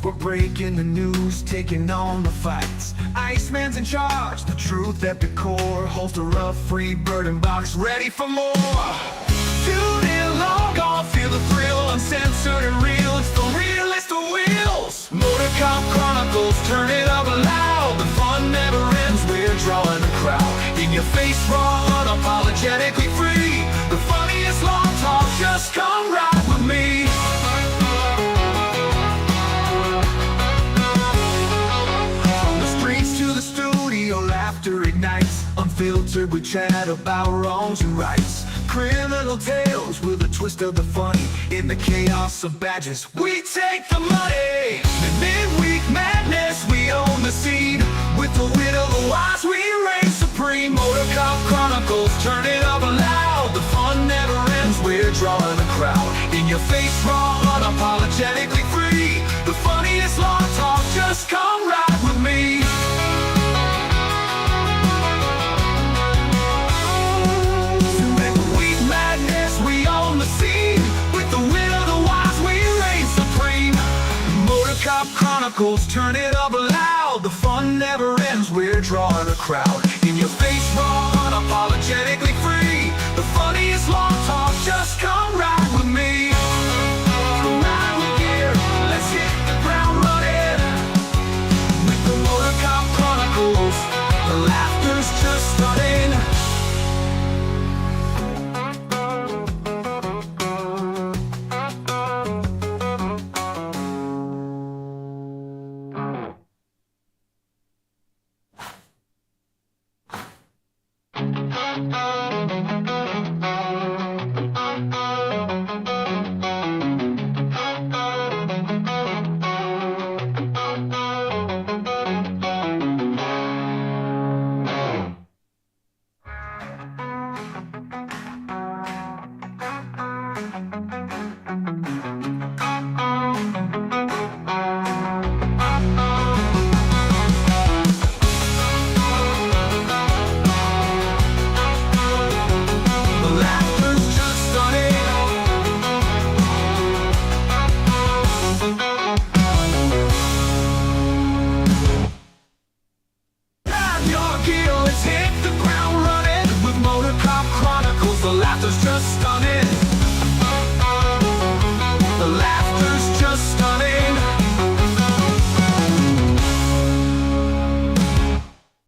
We're breaking the news, taking on the fights. Iceman's in charge, the truth at the core. Holster up, free bird and box, ready for more. Tune in, long gone, feel the thrill. Uncensored and real, it's the realest of wheels. Motor Cop Chronicles, turn it up loud. The fun never ends, we're drawing a crowd. In your face, raw, unapologetically free. The funniest long talk, just come ride with me. Laughter ignites, unfiltered we chat about wrongs and rights. Criminal tales with a twist of the funny. In the chaos of badges, we take the money. The midweek madness, we own the scene. With the wit of the wise, we reign supreme. Motor Cop Chronicles, turn it up loud. The fun never ends, we're drawing a crowd. In your face, raw, unapologetically free. The funniest long talk, just come ride with me. Cop Chronicles, turn it up loud. The fun never ends, we're drawing a crowd. In your face, raw, unapologetically free. The funniest long talk, just come ride with me. Come ride with gear, let's hit the ground running. With the Motor Cop Chronicles, the laughter's just starting.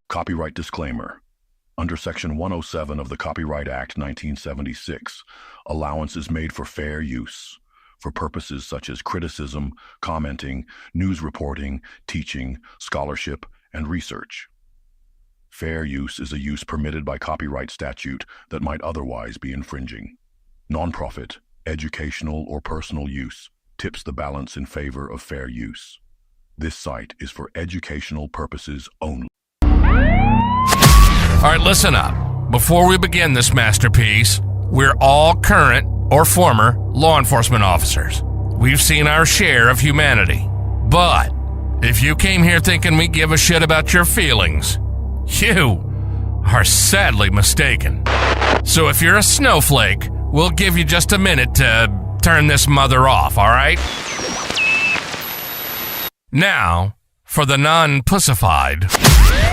Copyright disclaimer. Under Section 107 of the Copyright Act 1976, allowance is made for fair use for purposes such as criticism, commenting, news reporting, teaching, scholarship, and research. Fair use is a use permitted by copyright statute that might otherwise be infringing. Nonprofit, educational, or personal use tips the balance in favor of fair use. This site is for educational purposes only. All right, listen up. Before we begin this masterpiece, we're all current or former law enforcement officers. We've seen our share of humanity. But if you came here thinking we give a shit about your feelings, you are sadly mistaken. So if you're a snowflake, we'll give you just a minute to turn this mother off, all right? Now, for the non-pussified.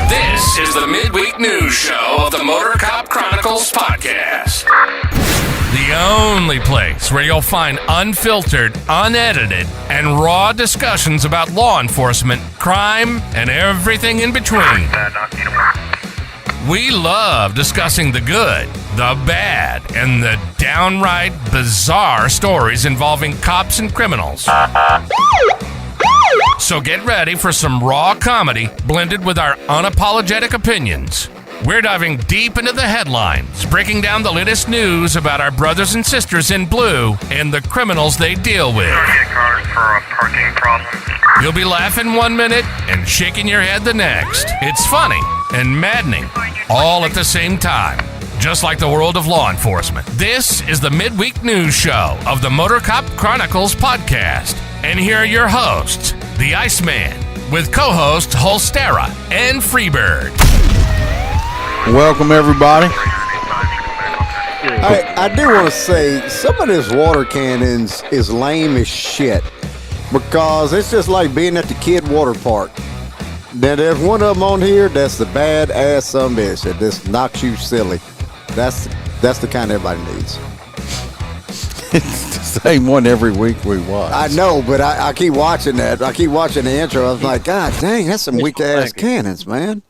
This is the midweek news show of the Motor Cop Chronicles podcast. The only place where you'll find unfiltered, unedited, and raw discussions about law enforcement, crime, and everything in between. We love discussing the good, the bad, and the downright bizarre stories involving cops and criminals. So get ready for some raw comedy blended with our unapologetic opinions. We're diving deep into the headlines, breaking down the latest news about our brothers and sisters in blue and the criminals they deal with. You'll be laughing 1 minute and shaking your head the next. It's funny and maddening all at the same time, just like the world of law enforcement. This is the midweek news show of the Motor Cop Chronicles podcast. And here are your hosts, the Iceman, with co-hosts Holstera and Freebird. Welcome, everybody. I do want to say, some of this water cannons is lame as shit. because it's just like being at the kid water park. Then there's one of them on here that's the bad ass sumbitch that just knocks you silly. That's the kind everybody needs. It's the same one every week we watch. I know, but I keep watching that. I keep watching the intro. I was like, God dang, that's some weak ass cannons, man.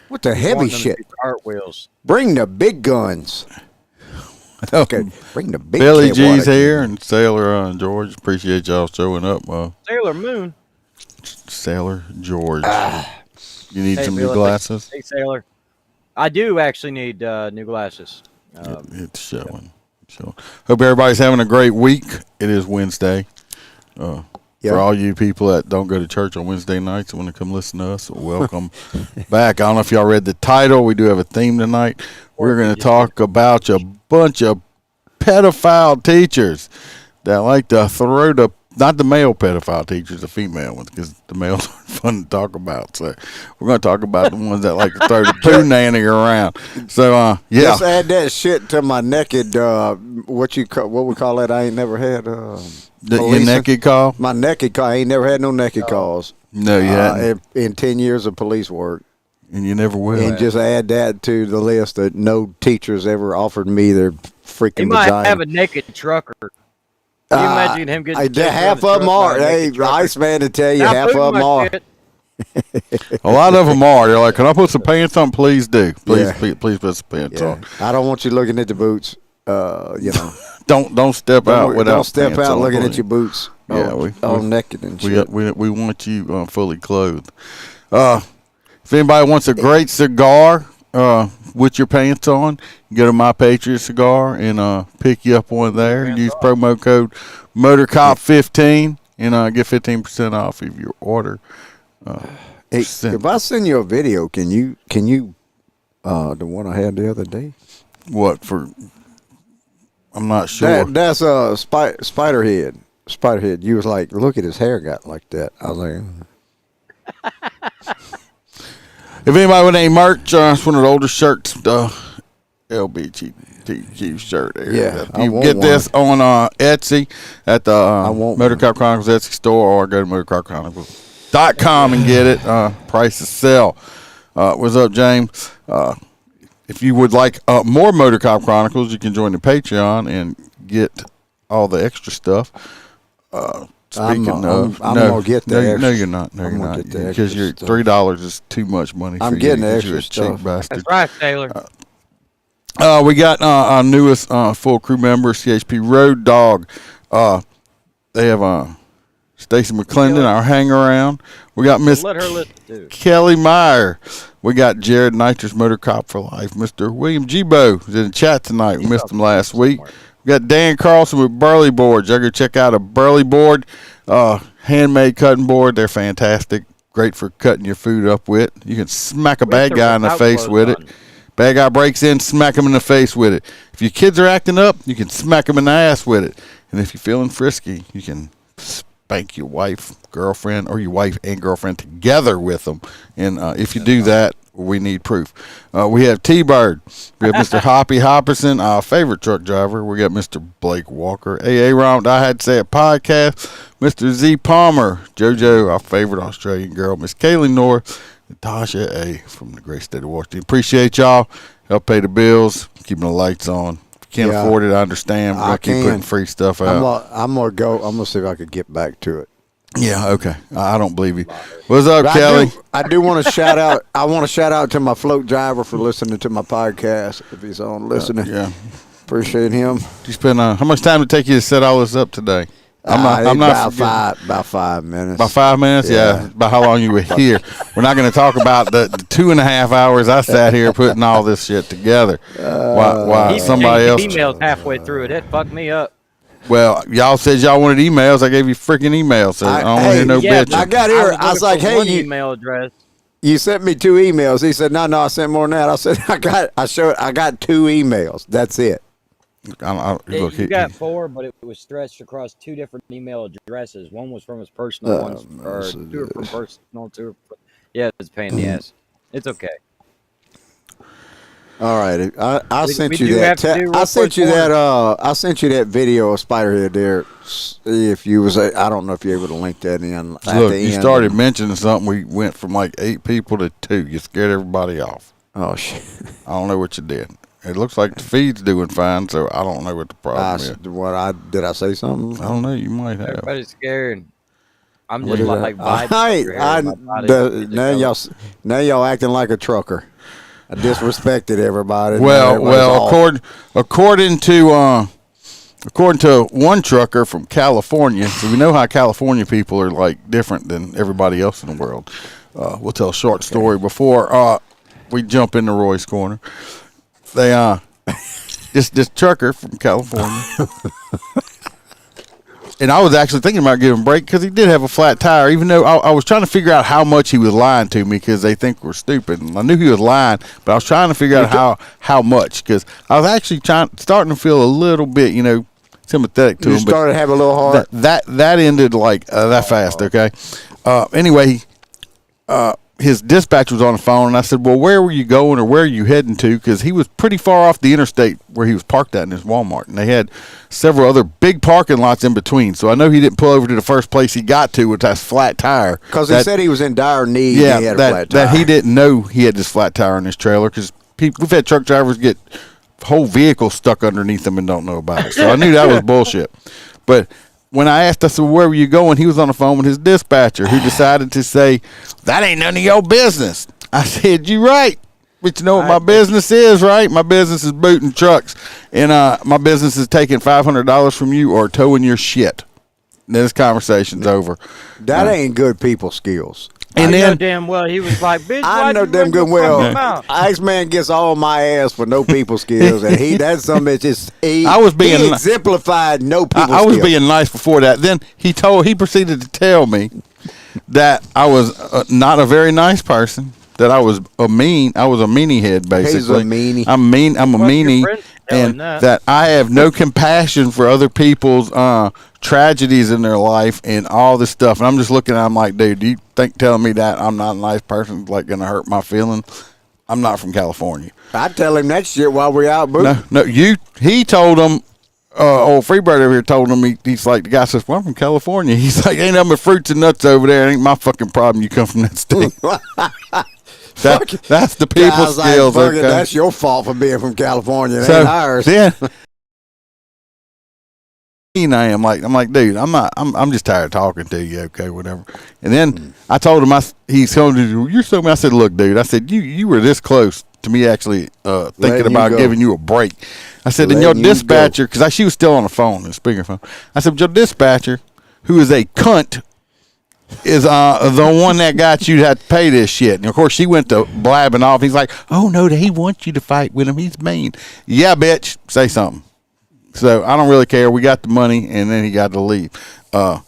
What the heavy shit? Cartwheels. Bring the big guns. Okay, bring the big. Billy kid G's water. here and Sailor George. Appreciate y'all showing up. Sailor Moon. Sailor George. You need some new Billy. glasses? Hey, Sailor. I do actually need new glasses. It's showing. Hope everybody's having a great week. It is Wednesday. For all you people that don't go to church on Wednesday nights and want to come listen to us, welcome back. I don't know if y'all read the title. We do have a theme tonight. We're going to talk about a bunch of pedophile teachers that like to throw not the male pedophile teachers, the female ones, because the males aren't fun to talk about. So we're going to talk about the ones that like to throw the poo nanny around. So, yeah. Just add that shit to my naked, what we call that? I ain't never had. Your naked call? My naked call. I ain't never had no naked calls. No, you hadn't. In 10 years of police work. And you never will. And just add that to the list that no teachers ever offered me their freaking He might vagina. have a naked trucker. Can you imagine him getting half of them are. Hey, Iceman to tell you, Now, half of them are. A lot of them are. They're like, can I put some pants on? Please do. Please put some pants Yeah. on. I don't want you looking at the boots. You know. Don't step out without Don't step pants out on, looking please. at your boots. Yeah, all naked and shit. We want you fully clothed. If anybody wants a great cigar with your pants on, go to My Patriot Cigar and pick you up one there. Use promo code MotorCop15 and get 15% off of your order. Hey, if I send you a video, can you the one I had the other day? What for? I'm not sure. That's Spiderhead. Spiderhead. You was like, look at his hair got like that. I was like, If anybody with any merch, it's one of the older shirts, the LBGTQ shirt there. Yeah, I you can want get one. this on Etsy at the want Motor Cop Chronicles Etsy store, or go to motorcopchronicles.com and get it. Price to sell. What's up, James? If you would like more Motor Cop Chronicles, you can join the Patreon and get all the extra stuff. Speaking of, I'm gonna get the extra. No, you're not. No, I'm you're gonna not. get the Because extra your stuff. $3 is too much money. I'm for getting you, the 'cause you're a extra cheap stuff. bastard. That's right, Taylor. We got our newest full crew member, CHP Road Dog. They have Stacy McClendon, our hang around. We got Miss Let her listen too. Kelly Meyer. We got Jared Nitrous, Motor Cop for Life. Mr. William Gibo is in the chat tonight. We missed him last week. We got Dan Carlson with Burley Boards. Y'all go check out a Burley Board, handmade cutting board. They're fantastic. Great for cutting your food up with. You can smack a bad guy in the face with it. Bad guy breaks in, smack him in the face with it. If your kids are acting up, you can smack them in the ass with it. And if you're feeling frisky, you can spank your wife, girlfriend, or your wife and girlfriend together with them. And if you do that, we need proof. We have T-Bird. We have Mr. Hoppy Hopperson, our favorite truck driver. We got Mr. Blake Walker. AA Round, I Had to Say It podcast. Mr. Z Palmer. JoJo, our favorite Australian girl. Miss Kaylee North. Natasha A. from the great state of Washington. Appreciate y'all. Help pay the bills. Keeping the lights on. If you can't afford it, I understand. We're going to keep putting free stuff out. I'm gonna see if I could get back to it. Yeah, okay. I don't believe you. What's up, Kelly? I do want to shout out. I want to shout out to my float driver for listening to my podcast. If he's on listening, Yeah. appreciate him. You spent how much time did it take you to set all this up today? I'm not about 5 minutes. About 5 minutes, yeah. About how long you were here. We're not going to talk about the 2.5 hours I sat here putting all this shit together. Why He somebody else? emails halfway through it. It fucked me up. Well, y'all said y'all wanted emails. I gave you freaking emails, so I don't want to hear no Yeah, bitching. I got here. I was like, looking for hey, one you, email address. you sent me 2 emails. He said, no, I sent more than that. I said, I got 2 emails. That's it. Look, You got 4, but it was stretched across 2 different email addresses. One was from his personal, or 2 are from personal, 2 are from, yeah, it's a pain in the ass. It's okay. All right, I sent we you do that. have to do I real sent quick you that. warning. I sent you that video of Spiderhead there. If you was, I don't know if you're able to link that in. At Look, the you end. started mentioning something. We went from like 8 people to 2. You scared everybody off. Oh shit! I don't know what you did. It looks like the feed's doing fine, so I don't know what the problem is. Did I say something? I don't know. You might have. Everybody's scared. I'm What just is like that? vibing. Now y'all acting like a trucker. I disrespected everybody. According to one trucker from California, so we know how California people are like different than everybody else in the world. We'll tell a short story before we jump into Roy's corner. They this trucker from California. And I was actually thinking about giving him a break because he did have a flat tire, even though I was trying to figure out how much he was lying to me because they think we're stupid. And I knew he was lying, but I was trying to figure out how much because I was actually starting to feel a little bit, sympathetic to him. You started to have a little heart. That ended like that fast, okay? Anyway, his dispatch was on the phone, and I said, well, where were you going or where are you heading to? Because he was pretty far off the interstate where he was parked at in his Walmart, and they had several other big parking lots in between. So I know he didn't pull over to the first place he got to with that flat tire. Because he said he was in dire need. Yeah, and he had a flat tire. that he didn't know he had this flat tire in his trailer because we've had truck drivers get whole vehicles stuck underneath them and don't know about it. So I knew that was bullshit. But when I asked, I said, where were you going? He was on the phone with his dispatcher who decided to say, that ain't none of your business. I said, you right. But you know what my business is, right? My business is booting trucks. And my business is taking $500 from you or towing your shit. And this conversation's over. That ain't good people skills. And I know damn well he was like, bitch, I know damn good well. Iceman gets all my ass for no people skills, and that's something that's just he exemplified no people skills. I was being nice before that. Then he proceeded to tell me that I was not a very nice person. That I was a meanie head, basically. He's a meanie. I'm a meanie, and that I have no compassion for other people's tragedies in their life and all this stuff. And I'm just looking at him like, dude, do you think telling me that I'm not a nice person is like going to hurt my feelings? I'm not from California. I tell him that shit while we're out booting. No, he told him. Old Freebird over here told him, he's like, the guy says, well, I'm from California. He's like, ain't nothing but fruits and nuts over there. It ain't my fucking problem you come from that state. That's the people skills. Like, okay? That's your fault for being from California. It ain't ours. Then, I'm like, dude, I'm just tired of talking to you. Okay, whatever. And then I told him, he's telling me, you're so. I said, look, dude. I said, you were this close to me actually thinking about giving you a break. I said, and your dispatcher, because she was still on the phone, the speakerphone. I said, your dispatcher, who is a cunt, is the one that got you to have to pay this shit. And of course, she went to blabbing off. He's like, oh no, he wants you to fight with him. He's mean. Yeah, bitch, say something. So I don't really care. We got the money, and then he got to leave. Yeah,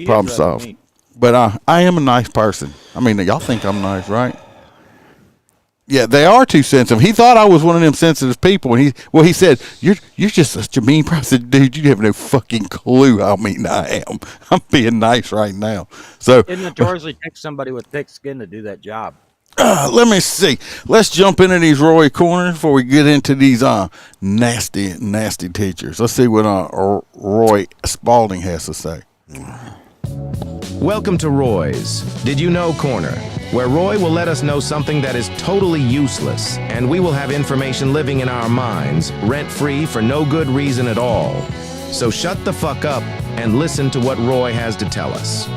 problem solved. But I am a nice person. I mean, y'all think I'm nice, right? Yeah, they are too sensitive. He thought I was one of them sensitive people, and he said, "You're just such a mean person." I said, dude, you have no fucking clue how mean I am. I'm being nice right now. So it notoriously takes somebody with thick skin to do that job. Let me see. Let's jump into these Roy corners before we get into these nasty teachers. Let's see what Roy Spalding has to say. Welcome to Roy's Did You Know Corner, where Roy will let us know something that is totally useless, and we will have information living in our minds, rent-free for no good reason at all. So shut the fuck up and listen to what Roy has to tell us.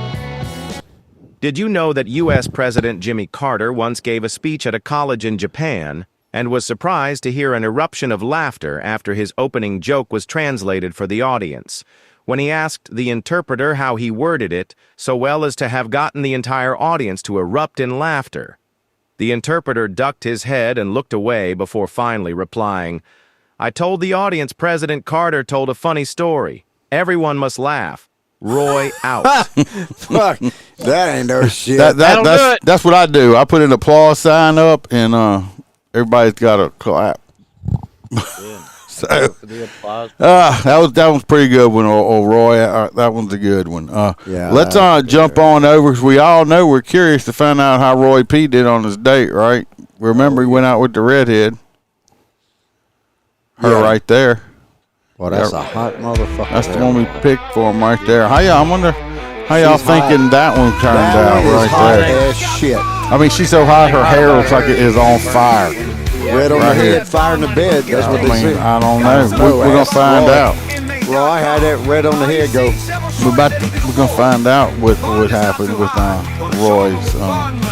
Did you know that U.S. President Jimmy Carter once gave a speech at a college in Japan and was surprised to hear an eruption of laughter after his opening joke was translated for the audience, when he asked the interpreter how he worded it so well as to have gotten the entire audience to erupt in laughter? The interpreter ducked his head and looked away before finally replying, I told the audience President Carter told a funny story. Everyone must laugh. Roy out. Fuck, that ain't no shit. That's what I do. I put an applause sign up, and everybody's got to clap. Yeah. So that was pretty good one, old Roy. That one's a good one. Yeah. Let's jump on over, because we all know we're curious to find out how Roy P did on his date, right? Remember, he went out with the redhead. right there. Well, that's a hot motherfucker. That's the there. one we picked for him right there. I wonder how y'all She's hot. thinking that one turned That out one is right hot there. as shit. I mean, she's so hot, her hair looks like it is on fire. Red on Right the here. head, fire in the bed. That's what I they mean, say. I don't know. We're gonna Ask find Roy. out. Roy, how that red on the head go? We're gonna find out what happened with Roy's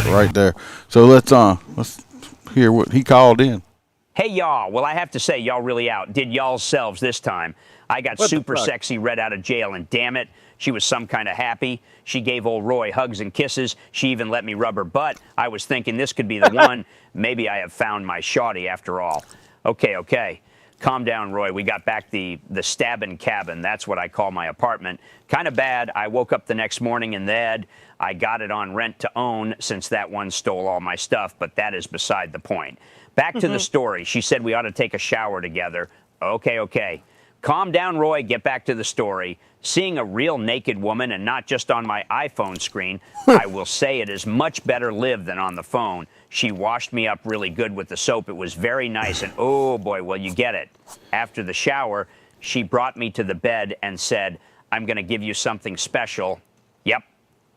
right there. So let's hear what he called in. Hey, y'all. Well, I have to say, y'all really outdid y'all selves this time. I got super sexy Red out of jail, and damn it, she was some kind of happy. She gave old Roy hugs and kisses. She even let me rub her butt. I was thinking this could be the one. Maybe I have found my shawty after all. Okay. Calm down, Roy. We got back the stabbing cabin. That's what I call my apartment. Kind of bad. I woke up the next morning and then I got it on rent to own since that one stole all my stuff, but that is beside the point. Back to the story. She said we ought to take a shower together. Okay. Calm down, Roy. Get back to the story. Seeing a real naked woman and not just on my iPhone screen, I will say it is much better lived than on the phone. She washed me up really good with the soap. It was very nice. And oh boy, well, you get it. After the shower, she brought me to the bed and said, I'm going to give you something special. Yep,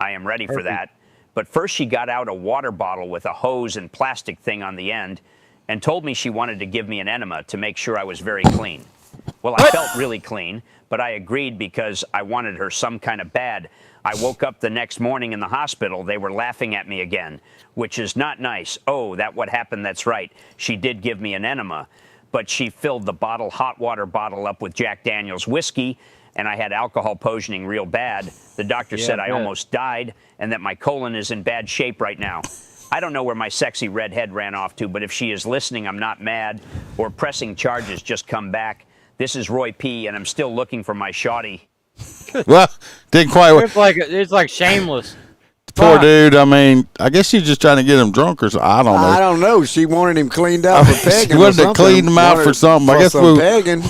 I am ready for that. But first she got out a water bottle with a hose and plastic thing on the end and told me she wanted to give me an enema to make sure I was very clean. Well, I felt really clean, but I agreed because I wanted her some kind of bad. I woke up the next morning in the hospital. They were laughing at me again, which is not nice. Oh, that what happened? That's right. She did give me an enema, but she filled the hot water bottle up with Jack Daniel's whiskey, and I had alcohol poisoning real bad. The doctor said I almost died and that my colon is in bad shape right now. I don't know where my sexy redhead ran off to, but if she is listening, I'm not mad or pressing charges. Just come back. This is Roy P., and I'm still looking for my shawty. Well, didn't quite. It's like Shameless. Poor dude. I mean, I guess she's just trying to get him drunk or something. I don't know. I don't know. She wanted him cleaned out for pegging. She wanted to clean him out for something. I guess some pegging.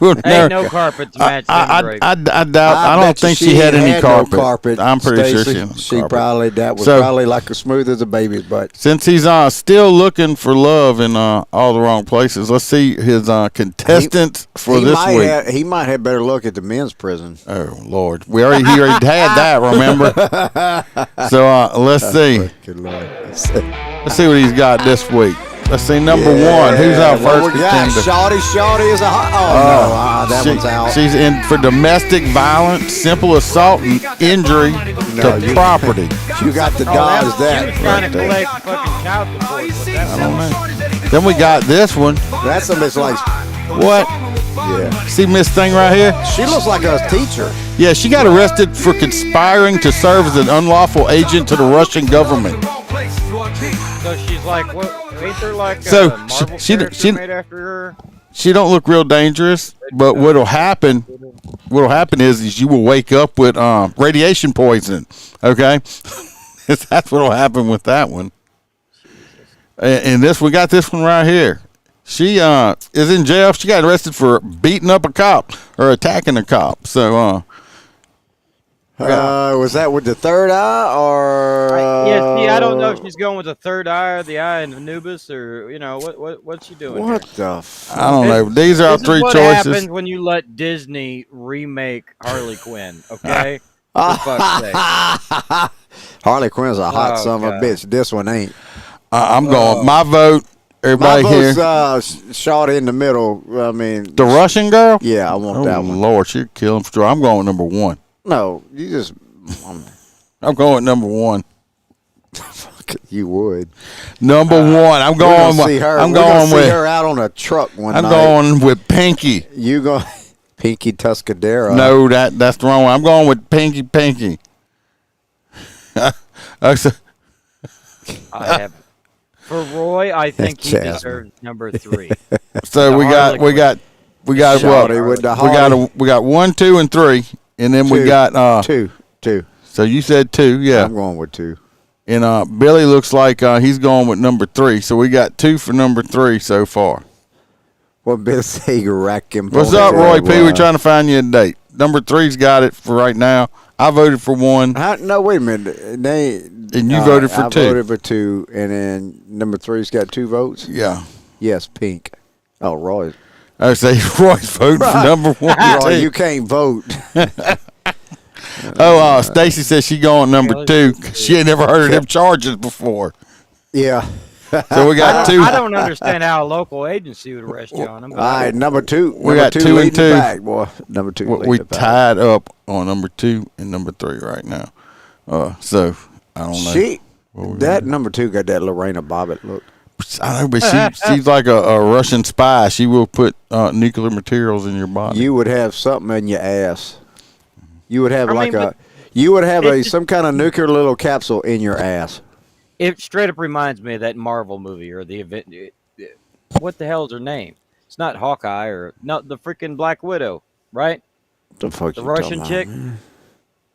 Ain't no carpet to match them drapes. I doubt. I don't bet you think she had any no carpet. I'm pretty sure Stacey. she had probably that was So- probably like as smooth as a baby's butt. Since he's still looking for love in all the wrong places, let's see his contestants for this week. He might have better look at the men's prison. Oh Lord, he already had that. Remember? So let's see. Good Lord. Let's see what he's got this week. Let's see number one. Who's our first contender? Shawty is a hot. Oh no, that one's out. She's in for domestic violence, simple assault, and injury to property. You got to dodge that. Trying to right there. collect fucking child support. With that I don't know. Then we got this one. That's a Miss like. What? Yeah. See Miss Thing right here? She looks like a teacher. Yeah, she got arrested for conspiring to serve as an unlawful agent to the Russian government. So she's like, what? Ain't there like So, a Marvel she- character she- made after her? She don't look real dangerous, but what'll happen is you will wake up with radiation poisoning. Okay, that's what'll happen with that one. And we got this one right here. She is in jail. She got arrested for beating up a cop or attacking a cop. So Was that with the third eye or? Yeah, see, I don't know if she's going with the third eye or the eye in Anubis or what's she doing? What here? the? Fuck? I don't know. These are our This is three what choices. happens when you let Disney remake Harley Quinn. Okay, for fuck's sake. Harley Quinn's a hot Oh, son of a God. bitch. This one ain't. I'm going. My vote. My Everybody here. vote's shot in the middle. I mean, The Russian girl. yeah, I want Oh that one. Lord, she'll kill him for sure. I'm going with number one. No, you just. I'm going with number one. You would. Number one. I'm We're going. gonna see her. I'm We're gonna going see with. her out on a truck one I'm night. going with Pinky. You go, Pinky Tuscadero. No, that's the wrong one. I'm going with Pinky. So- I have. For Roy, I think he Jasmine. deserves number 3. So The we got Harley Quinn. Shawty with the Harley. we got 1, 2, and 3, and then we Two. got Two. So you said 2, yeah. I'm going with 2. And Billy looks like he's going with number 3. So we got 2 for number 3 so far. What bit of say racking? What's up, Roy P? We're trying to find you a date. Number 3's got it for right now. I voted for 1. No, wait a minute. And you voted for 2. I voted for 2, and then number 3's got 2 votes. Yeah. Yes, Pink. Oh, Roy. I would say Roy's voting for number 1 and Roy, 2. you can't vote. Stacy says she going number 2. She ain't never heard of them charges before. Yeah. So we got 2. I don't understand how a local agency would arrest you on them. All right, number 2. We number got 2 2 and leading the 2. pack, boy. Number 2. We leading the pack. tied up on number 2 and number 3 right now. So I don't know. That number 2 got that Lorena Bobbitt look. I know, but she's like a Russian spy. She will put nuclear materials in your body. You would have something in your ass. You would have it's some kind of nuclear little capsule in your ass. It straight up reminds me of that Marvel movie or the event. What the hell is her name? It's not Hawkeye or not the freaking Black Widow, right? The fuck The you Russian talking chick. about?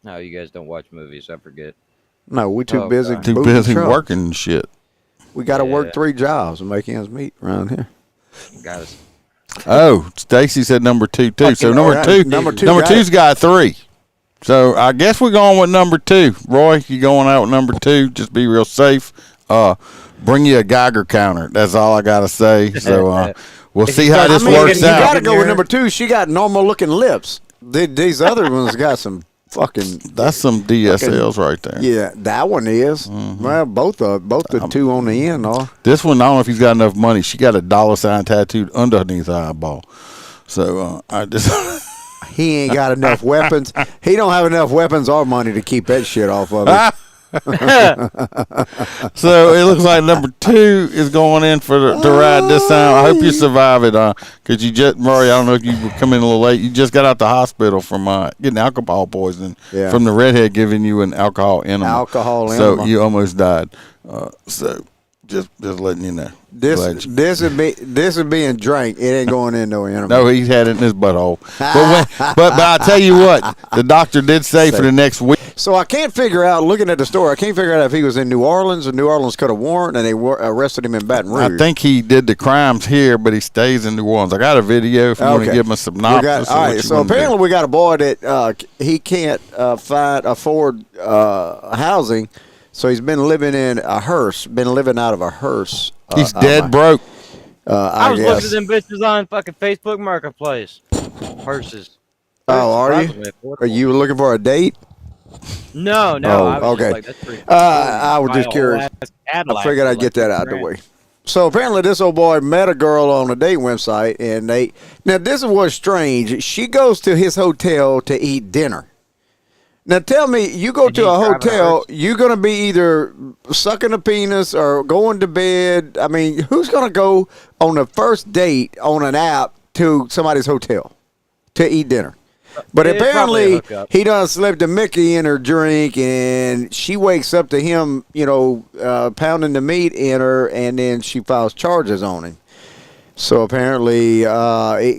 No, you guys don't watch movies. I forget. No, we too Oh, busy. God. Too booting busy trucks. working and shit. We got to Yeah. work 3 jobs and make ends meet around here. Guys, Oh, Stacy said number 2 too. So number right. 2, Number two number got 2's got 3. So I guess we're going with number 2. Roy, you going out with number 2? Just be real safe. Bring you a Geiger counter. That's all I gotta say. So we'll see how this works you got to out. go with number 2. She got normal looking lips. These other ones got some fucking. That's some DSLs right there. Yeah, that one is. Well, both the 2 on the end are. This one, I don't know if he's got enough money. She got a $ tattooed underneath her eyeball. So I just. He ain't got enough weapons. He don't have enough weapons or money to keep that shit off of it. So it looks like number 2 is going in to ride this time. I hope you survive it, because you just, Murray, I don't know if you were coming a little late. You just got out the hospital from getting alcohol poisoning from the redhead giving you an alcohol enema. So you almost died. So just letting you know. This is being drank. It ain't going in no enema. No, he's had it in his butthole. But I tell you what, the doctor did say for the next week. So I can't figure out, looking at the story, I can't figure out if he was in New Orleans and New Orleans cut a warrant and they arrested him in Baton Rouge. I think he did the crimes here, but he stays in New Orleans. I got a video if you want to give him a synopsis. All right, so apparently we got a boy that he can't afford housing, so he's been living in a hearse, out of a hearse. He's dead broke. I was looking at them bitches on fucking Facebook Marketplace. Hearses. Oh, are you? Are you looking for a date? No. Oh, I was okay. just like, that's pretty cool. I was just My curious. old ass I Cadillac figured was I'd get like that out of the $2,000. way. So apparently this old boy met a girl on a date website, and now this is what's strange. She goes to his hotel to eat dinner. Now tell me, you go to a hotel, you're going to be either sucking a penis or going to bed. I mean, who's going to go on the first date on an app to somebody's hotel to eat dinner? But Yeah, probably a apparently hookup. he done slipped a Mickey in her drink, and she wakes up to him, pounding the meat in her, and then she files charges on him. So apparently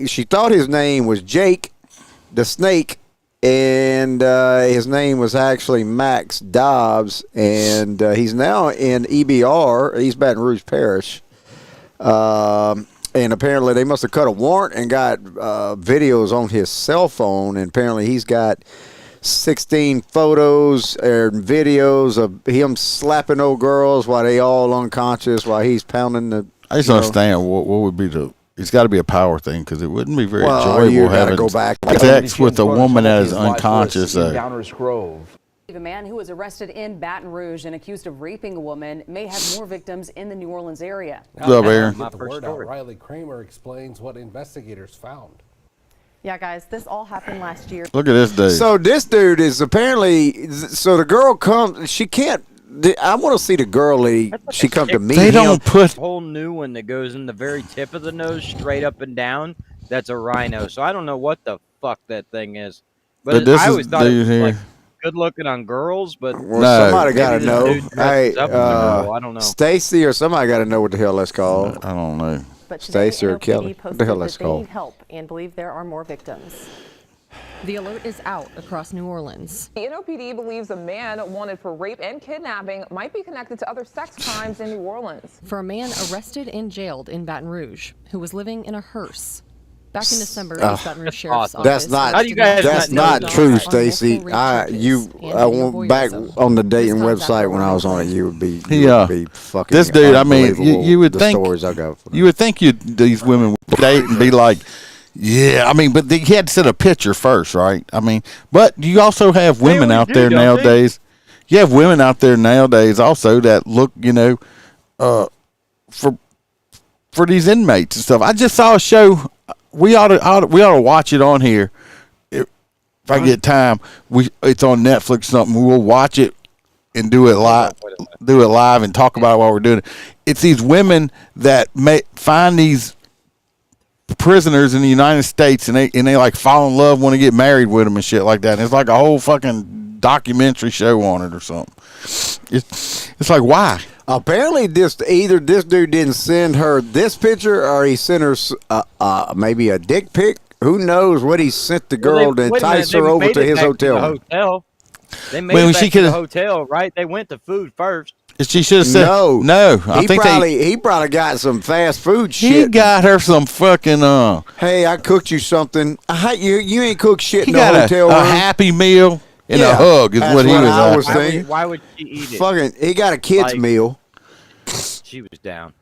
she thought his name was Jake the Snake, and his name was actually Max Dobbs, and he's now in EBR, East Baton Rouge Parish. And apparently they must have cut a warrant and got videos on his cell phone, and apparently he's got 16 photos and videos of him slapping old girls while they all unconscious while he's pounding the. I just understand what would be it's got to be a power thing, because it wouldn't be very Well, you enjoyable gotta having go back. sex with a woman that is unconscious. Downers Grove. A man who was arrested in Baton Rouge and accused of raping a woman may have more victims in the New Orleans area. What's up, Aaron? Get the word out. Riley Kramer explains what investigators found. Yeah, guys, this all happened last year. Look at this dude. So this dude is apparently. So the girl comes. She can't. I want to see the girl. She come to meet him. They don't put. Whole new one that goes in the very tip of the nose, straight up and down. That's a rhino. So I don't know what the fuck that thing is. But this I is always thought it dude was here. like good looking on girls, but Well, No. somebody got to maybe this know. dude dresses Hey, up as a girl. I don't know. Stacy or somebody got to know what the hell that's called. I don't know. But today, Stacy or NOPD Kelly. What the posted hell that that's they called? need help and believe there are more victims. The alert is out across New Orleans. The NOPD believes a man wanted for rape and kidnapping might be connected to other sex crimes in New Orleans. For a man arrested and jailed in Baton Rouge who was living in a hearse. Back in December, East Baton Rouge Sheriff's awesome. Office. That's not. How do you guys That's not know not true, on Stacy. multiple rape I charges and went back voyeurism. on the dating This comes website after when I was on it. Ryan You would be. Fucking. This dude, I mean, you would the think stories I got. you would think these women would date and be like, yeah. I mean, but he had to set a picture first, right? I mean, but you also have women out there nowadays. You have women out there nowadays also that look, for these inmates and stuff. I just saw a show. We ought to watch it on here. If I get time, it's on Netflix or something. We'll watch it and do it live and talk about it while we're doing it. It's these women that find these prisoners in the United States and they like fall in love, want to get married with them and shit like that. And it's like a whole fucking documentary show on it or something. It's like, why? Apparently, either this dude didn't send her this picture, or he sent her maybe a dick pic. Who knows what he sent the girl to entice her over to his hotel? They made it back to the hotel, right? They went to food first. She should have said no. He probably got some fast food shit. He got her some fucking Hey, I cooked you something. You ain't cooked shit in the got hotel room. A Happy Meal and a hug is what he was thinking. Why would she eat it? Fucking, he got a kids meal. She was down.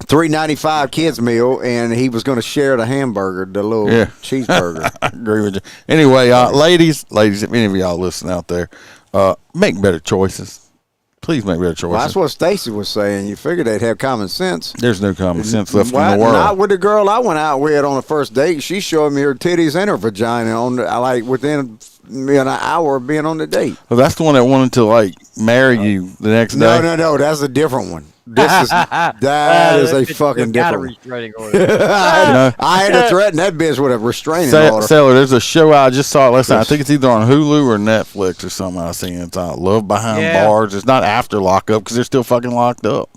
$3.95 kids meal, and he was going to share the hamburger, the little cheeseburger. I agree with you. Anyway, ladies, if any of y'all listen out there, make better choices. Please make better choices. Well, that's what Stacy was saying. You figured they'd have common sense. There's no common sense left in the world. Not with the girl I went out with on the first date. She showed me her titties and her vagina within an hour of being on the date. Well, that's the one that wanted to marry you the next day. No, that's a different one. That is a fucking different one. I had to threaten that bitch with a restraining order. Sailor, there's a show I just saw last night. I think it's either on Hulu or Netflix or something I seen. It's Love Behind Bars. It's not after lockup because they're still fucking locked up.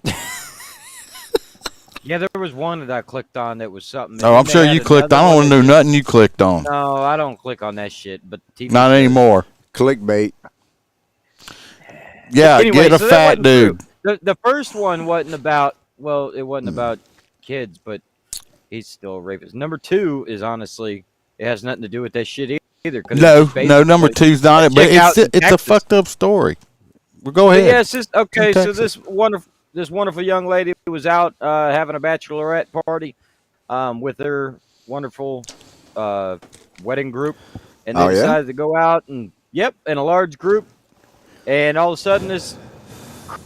Yeah, there was one that I clicked on that was something. Oh, I'm sure you clicked. I don't want to know nothing you clicked on. No, I don't click on that shit. But TV not anymore. Clickbait. Yeah, anyway, get a fat dude. The first one wasn't about, it wasn't about kids, but he's still a rapist. Number 2 is honestly, it has nothing to do with that shit either. No, number 2's not it, but it's a fucked up story. Well, go ahead. Yeah, it's just, okay, so this wonderful young lady was out having a bachelorette party with her wonderful wedding group, and they decided to go out in a large group, and all of a sudden this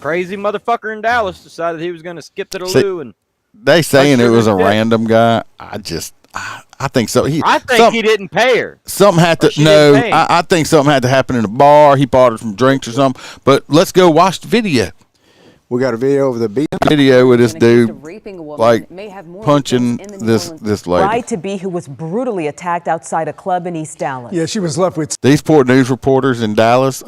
crazy motherfucker in Dallas decided he was going to skip to the loo, and they saying it was a random guy. I think so. I think he didn't pay her. Something had to I think something had to happen in the bar. He bought her some drinks or something. But let's go watch the video. We got a video of the video with this dude punching this lady. Bride-to-be who was brutally attacked outside a club in East Dallas. Yeah, she was left with. These poor news reporters in Dallas,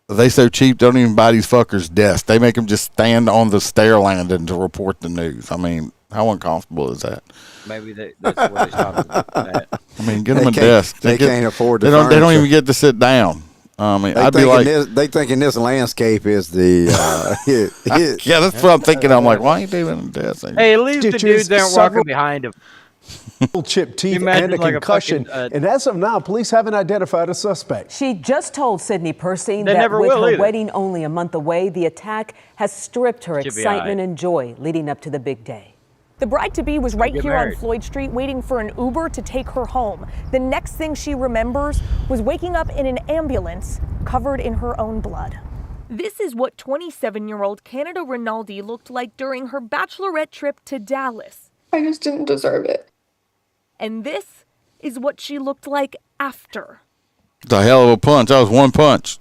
they so cheap, don't even buy these fuckers desks. They make them just stand on the stair landing to report the news. I mean, how uncomfortable is that? Maybe that's what they stopped at. I mean, get them a desk. They can't afford the They don't even get to sit down. I mean, I'd be like, they thinking this landscape is the. yeah, that's what I'm thinking. I'm like, why ain't they even a desk? Hey, at least the dudes aren't walking behind him. Chipped teeth and a concussion. And as of now, police haven't identified a suspect. She just told Sydney Persing that with her wedding only a month away, the attack has stripped her excitement and joy leading up to the big day. The bride-to-be was right here on Floyd Street waiting for an Uber to take her home. The next thing she remembers was waking up in an ambulance covered in her own blood. This is what 27-year-old Canada Rinaldi looked like during her bachelorette trip to Dallas. I just didn't deserve it. And this is what she looked like after. It's a hell of a punch. That was one punch.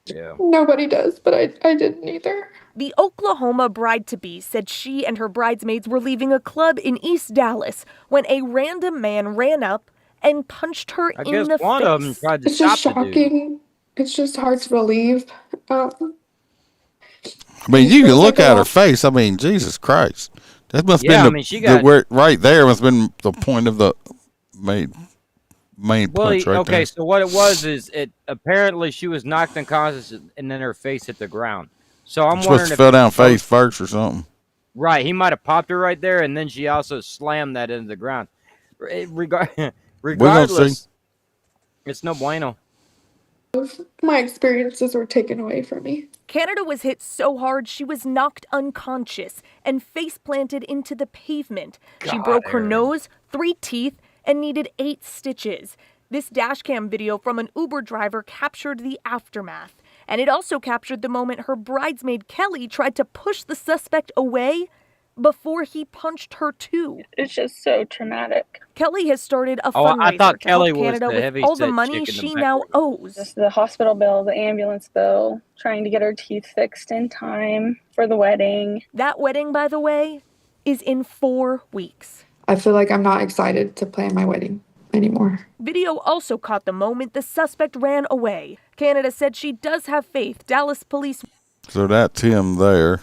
Yeah. Nobody does, but I didn't either. The Oklahoma bride-to-be said she and her bridesmaids were leaving a club in East Dallas when a random man ran up and punched her in the one face. Of them tried to it's just shocking. It's just hard to believe. I mean, you can look at her face. I mean, Jesus Christ. That must have been right there must have been the point of the main punch right there. So what it was is apparently she was knocked unconscious and then her face hit the ground. So I'm wondering if fell down face first or something. Right, he might have popped her right there, and then she also slammed that into the ground. Regardless, it's no bueno. My experiences were taken away from me. Canada was hit so hard she was knocked unconscious and face planted into the pavement. She broke her nose, 3 teeth, and needed 8 stitches. This dashcam video from an Uber driver captured the aftermath. And it also captured the moment her bridesmaid Kelly tried to push the suspect away before he punched her too. It's just so traumatic. Kelly has started a fundraiser to help Canada with all the money she now owes. Just the hospital bill, the ambulance bill, trying to get her teeth fixed in time for the wedding. That wedding, by the way, is in 4 weeks. I feel like I'm not excited to plan my wedding anymore. Video also caught the moment the suspect ran away. Canada said she does have faith Dallas police. So that's him there.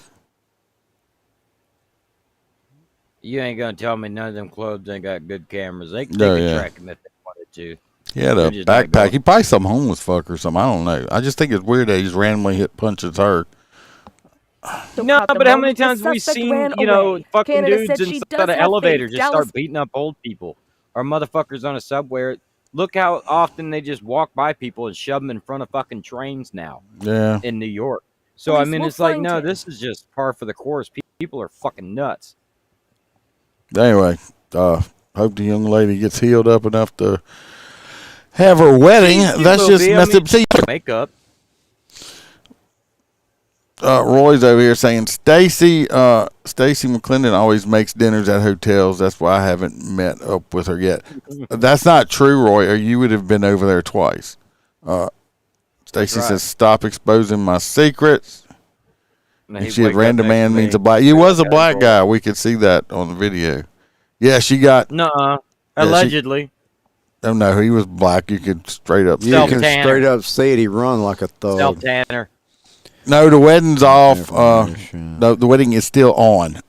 You ain't gonna tell me none of them clubs ain't got good cameras. They could track him if they wanted to. He had a backpack. He probably some homeless fuck or something. I don't know. I just think it's weird that he's randomly punches her. No, but how many times have we seen, fucking dudes inside an elevator just start beating up old people? Or motherfuckers on a subway. Look how often they just walk by people and shove them in front of fucking trains now. Yeah. In New York. So, I mean, it's like, no, this is just par for the course. People are fucking nuts. Anyway, hope the young lady gets healed up enough to have her wedding. That's just messed up. See, makeup. Roy's over here saying Stacy McClendon always makes dinners at hotels. That's why I haven't met up with her yet. That's not true, Roy, or you would have been over there twice. Stacy says, stop exposing my secrets. And she had random man means a black. He was a black guy. We could see that on the video. Yeah, she got. Nuh-uh. Allegedly. Oh, no, he was black. You could straight up. You can straight up say it. He run like a thug. Self-tanner. No, the wedding's off. The wedding is still on.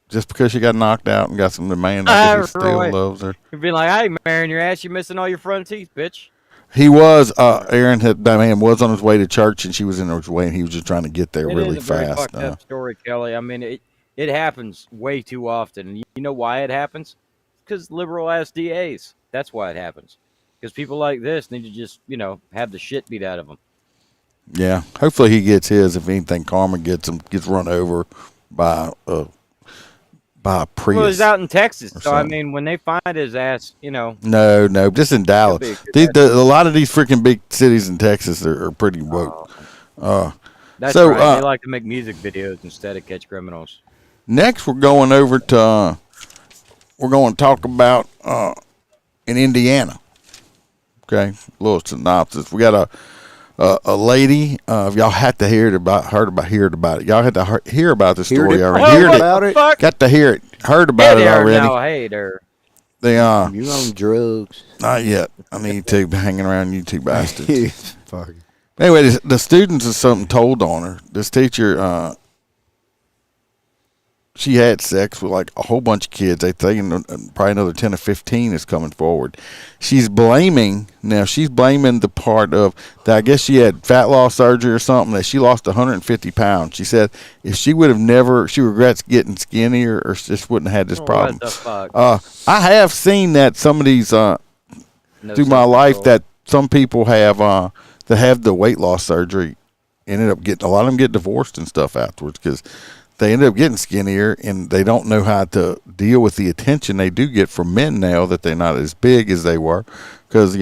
Just because she got knocked out and got some demand, I guess he still loves her. You'd be like, "Hey, marrying your ass, you're missing all your front teeth, bitch." He was. Aaron that man was on his way to church, and she was in his way, and he was just trying to get there really fast. Very fucked up story, Kelly. I mean, it happens way too often. You know why it happens? Because liberal ass DAs. That's why it happens. Because people like this need to just have the shit beat out of them. Yeah, hopefully he gets his. If anything, Karma gets run over by a Prius. Well, he's out in Texas, so I mean, when they find his ass, No, just in Dallas. A lot of these freaking big cities in Texas are pretty woke. That's right. They like to make music videos instead of catch criminals. Next, we're going over to. We're going to talk about in Indiana. Okay, a little synopsis. We got a lady. Y'all had to hear it about it. Y'all had to hear about the story already. Got to hear it. Heard about it already. No, hater. They you on drugs? Not yet. I need to be hanging around you two bastards. Anyway, the students have something told on her. This teacher, she had sex with like a whole bunch of kids. They think probably another 10 or 15 is coming forward. She's blaming the part of that. I guess she had fat loss surgery or something, that she lost 150 pounds. She said if she would have she regrets getting skinnier or just wouldn't have had this problem. What the fuck? I have seen that some of these through my life that some people have that have the weight loss surgery ended up getting, a lot of them get divorced and stuff afterwards because they end up getting skinnier and they don't know how to deal with the attention they do get from men now that they're not as big as they were. Because,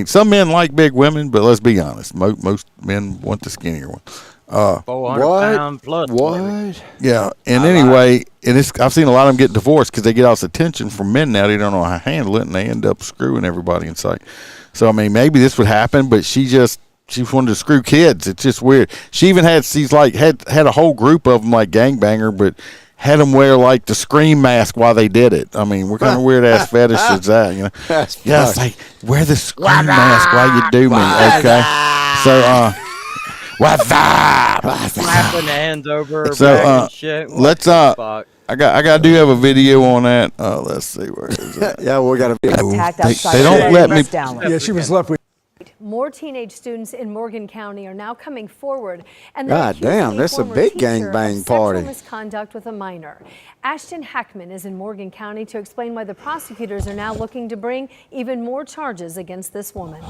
some men like big women, but let's be honest, most men want the skinnier one. 400 pound plus. What? Yeah, and anyway, I've seen a lot of them get divorced because they get all this attention from men now. They don't know how to handle it, and they end up screwing everybody in sight. So, I mean, maybe this would happen, but she wanted to screw kids. It's just weird. She even had a whole group of them like gangbanger, but had them wear like the Scream mask while they did it. I mean, what kind of weird ass fetish is that? Yeah, it's like wear the Scream mask while you do me. Okay, so what's up? Slapping the hands over her so back and shit. Let's I do have a video on that. Let's see where is it. Yeah, we got a video. Attacked outside they don't let me. Yeah, she was left with. More teenage students in Morgan County are now coming forward, and God damn, this is a big gangbang party. Sexual misconduct with a minor. Ashton Hackman is in Morgan County to explain why the prosecutors are now looking to bring even more charges against this woman.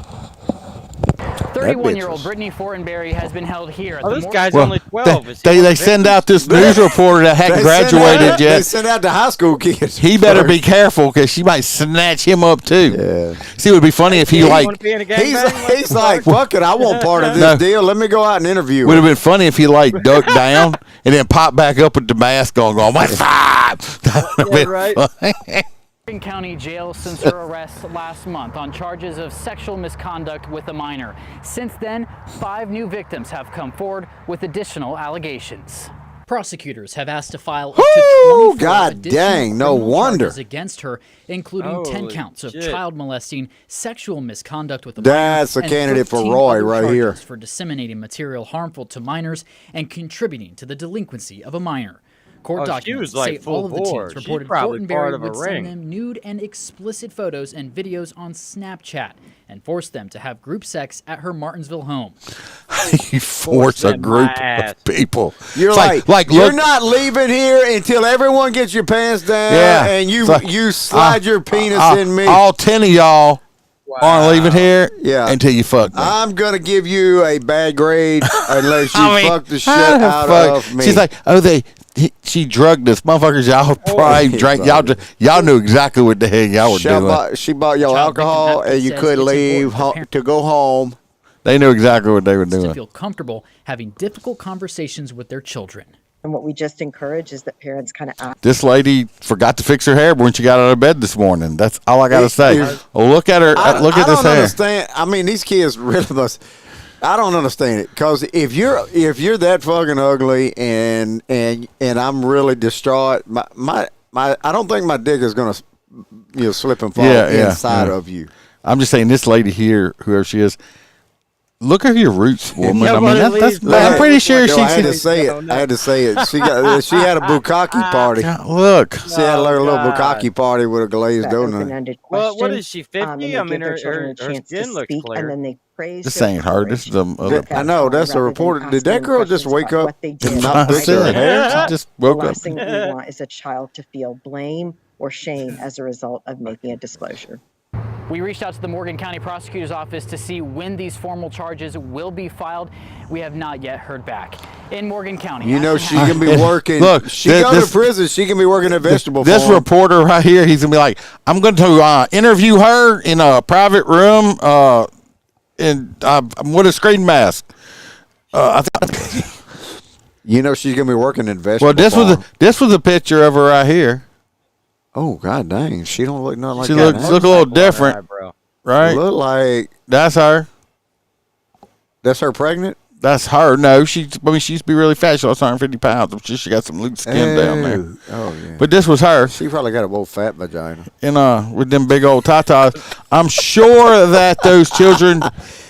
31-year-old Brittany Fortenberry has been held here at the this guy's only 12. They send out this news reporter that hadn't graduated yet. They send out the high school kids. He better be careful because she might snatch him up too. Yeah. See, it would be funny if he he's like, fuck it, I want part of this deal. Let me go out and interview. Would have been funny if he ducked down and then popped back up with the mask on, going, "What's up?" That would have been funny. Morgan County Jail since her arrest last month on charges of sexual misconduct with a minor. Since then, 5 new victims have come forward with additional allegations. Prosecutors have asked to file up to 24 God additional dang, no criminal wonder. charges against her, including 10 counts of child molesting, sexual misconduct with a That's minor, a candidate for 13 Roy other right charges here. for disseminating material harmful to minors and contributing to the delinquency of a minor. Court documents say all of the teens reported Fortenberry would send them nude and explicit photos and videos on Snapchat and force them to have group sex at her Martinsville home. You force a group of people. You're It's like you're not leaving here until everyone gets your pants down and you slide your penis in me. All 10 of y'all aren't leaving here until you fuck me. I'm going to give you a bad grade unless you fuck the shit out of me. She's like, she drugged us. Motherfuckers, y'all probably drank. Y'all knew exactly what the hell y'all were doing. She bought y'all alcohol and you couldn't leave to go home. They knew exactly what they were doing. To feel comfortable having difficult conversations with their children. And what we just encourage is that parents kind of ask. This lady forgot to fix her hair when she got out of bed this morning. That's all I got to say. Look at her. Look at this hair. I don't understand. I mean, these kids really must. I don't understand it because if you're that fucking ugly and I'm really distraught, my I don't think my dick is gonna slip and fall inside of you. I'm just saying this lady here, whoever she is. Look at your roots, woman. I mean, I'm pretty sure she. I had to say it. I had to say it. She had a bukkake party. Look, she had a little bukkake party with a glazed donut. Well, what is she, 50? I mean, her skin looks clear. And then they praise this ain't her. This is the other. I know that's a reporter. Did that girl just wake up and not fix her hair? She just woke the up. last thing that we want is a child to feel blame or shame as a result of making a disclosure. We reached out to the Morgan County Prosecutor's Office to see when these formal charges will be filed. We have not yet heard back. In Morgan County, she can be working. Look, she goes to prison. She can be working at vegetable farm. This reporter right here, he's gonna be like, I'm going to interview her in a private room, and with a screen mask. She's gonna be working at vegetable. Well, this was a picture of her right here. Oh God dang! She don't look nothing like she that. She look a little different, right? Look like that's her. That's her pregnant. That's her. No, she used to be really fat. She lost 150 pounds. She got some loose skin down there. Oh yeah. But this was her. She probably got a old fat vagina. And with them big old tatas, I'm sure that those children.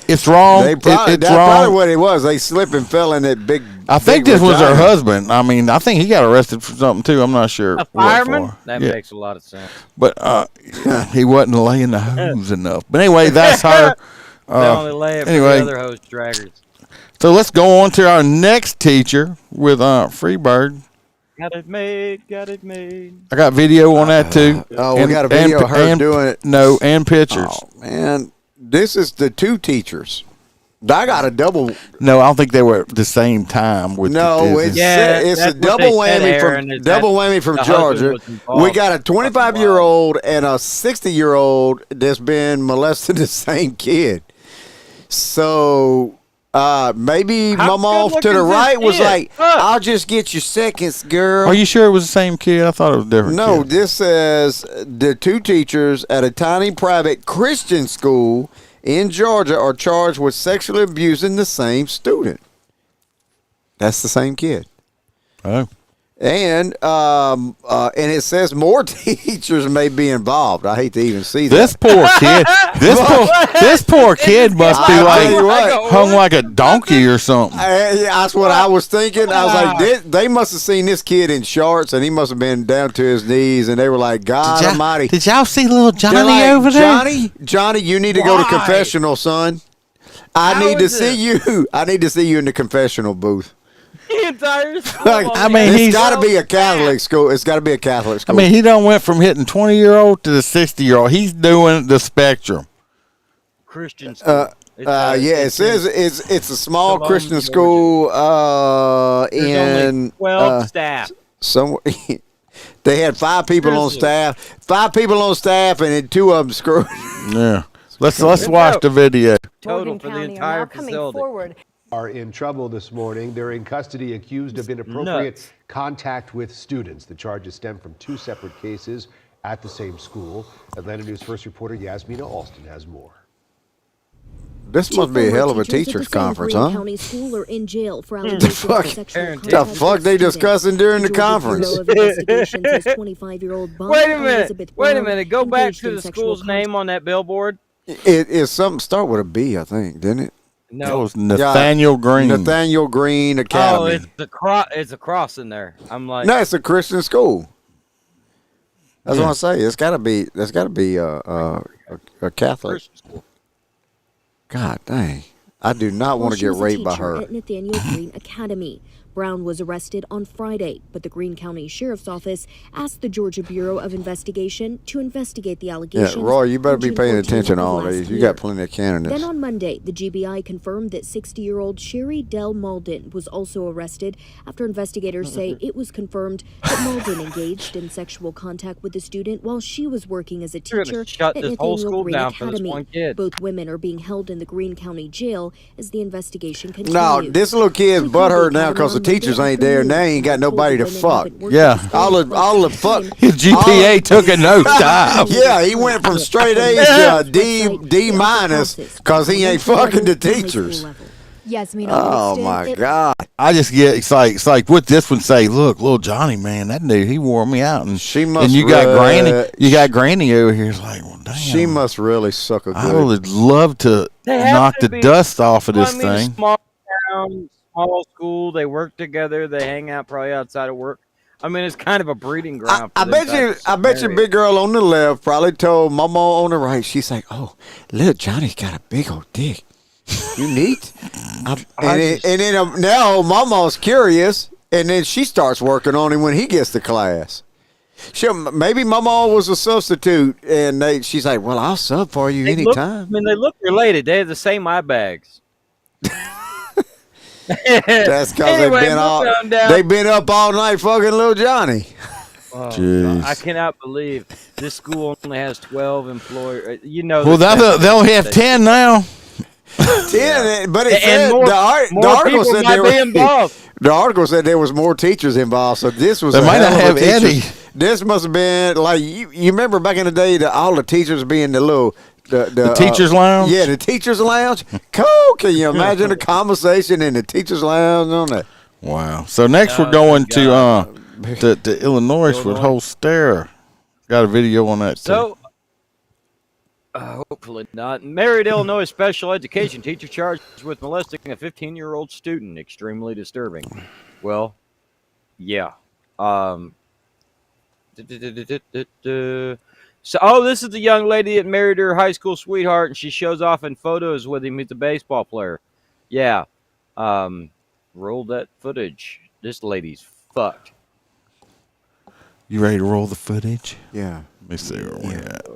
It's wrong. It's that's wrong. Probably what it was. They slipped and fell in that big. I think this was her husband. I mean, I think he got arrested for something too. I'm not sure. A fireman? That makes a lot of sense. But he wasn't laying the hose enough. But anyway, that's her. They only lay it for the other hose draggers. So let's go on to our next teacher with Freebird. Got it made. Got it made. I got video on that too. We got a video of her doing it. No, and pictures. Oh man. This is the 2 teachers. I got a double. No, I don't think they were at the same time. It's a double whammy from Georgia. We got a 25-year-old and a 60-year-old that's been molesting the same kid. So maybe mom off to the right was like, "I'll just get your seconds, girl." Are you sure it was the same kid? I thought it was different. No, kid. this says the 2 teachers at a tiny private Christian school in Georgia are charged with sexually abusing the same student. That's the same kid. Oh. And it says more teachers may be involved. I hate to even see that. This poor kid. This poor kid must be hung like a donkey or something. That's what I was thinking. I was like, they must have seen this kid in shorts, and he must have been down to his knees, and they were like, God Almighty. Did y'all see little Johnny over there? Johnny, you need to go to confessional, son. I need to see you. I need to see you in the confessional booth. The entire school. I mean, it's got to be a Catholic school. It's got to be a Catholic school. I mean, he done went from hitting 20-year-old to the 60-year-old. He's doing the spectrum. Christian school. It says it's a small Christian school. There's only 12 staff. They had 5 people on staff. 5 people on staff, and then 2 of them screwed. Yeah. Let's watch the video. Total for the entire facility. Are in trouble this morning. They're in custody accused of inappropriate contact with students. The charges stem from 2 separate cases at the same school. Atlanta News First reporter Yasmina Alston has more. This must be a hell of a teachers conference, huh? County school are in jail for allegations of sexual contact the fuck they discussing during the conference? Wait a minute. Go back to the school's name on that billboard. It is something start with a B, I think, didn't it? No, it was Nathaniel Green. Nathaniel Green Academy. Oh, it's a cross in there. I'm like, no, it's a Christian school. That's what I say. It's got to be. There's got to be a Catholic. Christian school. God dang! I do not want to get raped by her. At Nathaniel Green Academy. Brown was arrested on Friday, but the Greene County Sheriff's Office asked the Georgia Bureau of Investigation to investigate the allegations. Yeah, Roy, you better be paying attention to all these. You got plenty of candidates. Then on Monday, the GBI confirmed that 60-year-old Sherry Dell Malden was also arrested after investigators say it was confirmed that Malden engaged in sexual contact with a student while she was working as a teacher at Nathaniel Green Academy. Both women are being held in the Greene County Jail as the investigation continues. No, this little kid's butthurt now because the teachers ain't there and they ain't got nobody to fuck. Yeah. All the fuck. His GPA took a nosedive. Yeah, he went from straight A's to D minus because he ain't fucking the teachers. Oh my God! I just get it's like what this one say. Look, little Johnny, man, that dude, he wore me out, and she must. And you got Granny over here. It's like, well, damn. She must really suck a good. I would love to knock the dust off of this thing. Small town, small school. They work together. They hang out probably outside of work. I mean, it's kind of a breeding ground. I bet you, big girl on the left probably told Mama on the right. She's like, "Oh, little Johnny's got a big old dick. You neat." And then now Mama's curious, and then she starts working on him when he gets to class. Maybe Mama was a substitute, and she's like, "Well, I'll sub for you anytime." They look related. They have the same eye bags. That's because they've been up all night fucking little Johnny. Oh, I cannot believe this school only has 12 employees. Well, they'll have 10 now. 10, but it said the article said the article said there was more teachers involved. So this was. They might not have Eddie. This must have been like you remember back in the day all the teachers being the teachers' lounge. Yeah, the teachers' lounge. Cool. Can you imagine a conversation in the teachers' lounge on that? Wow. So next we're going to Illinois with Holster. Got a video on that too. So. Hopefully not. Married Illinois special education teacher charged with molesting a 15-year-old student. Extremely disturbing. Well, yeah. So, this is the young lady that married her high school sweetheart, and she shows off in photos with him. He's a baseball player. Yeah. Roll that footage. This lady's fucked. You ready to roll the footage? Yeah. Let me see where we're at.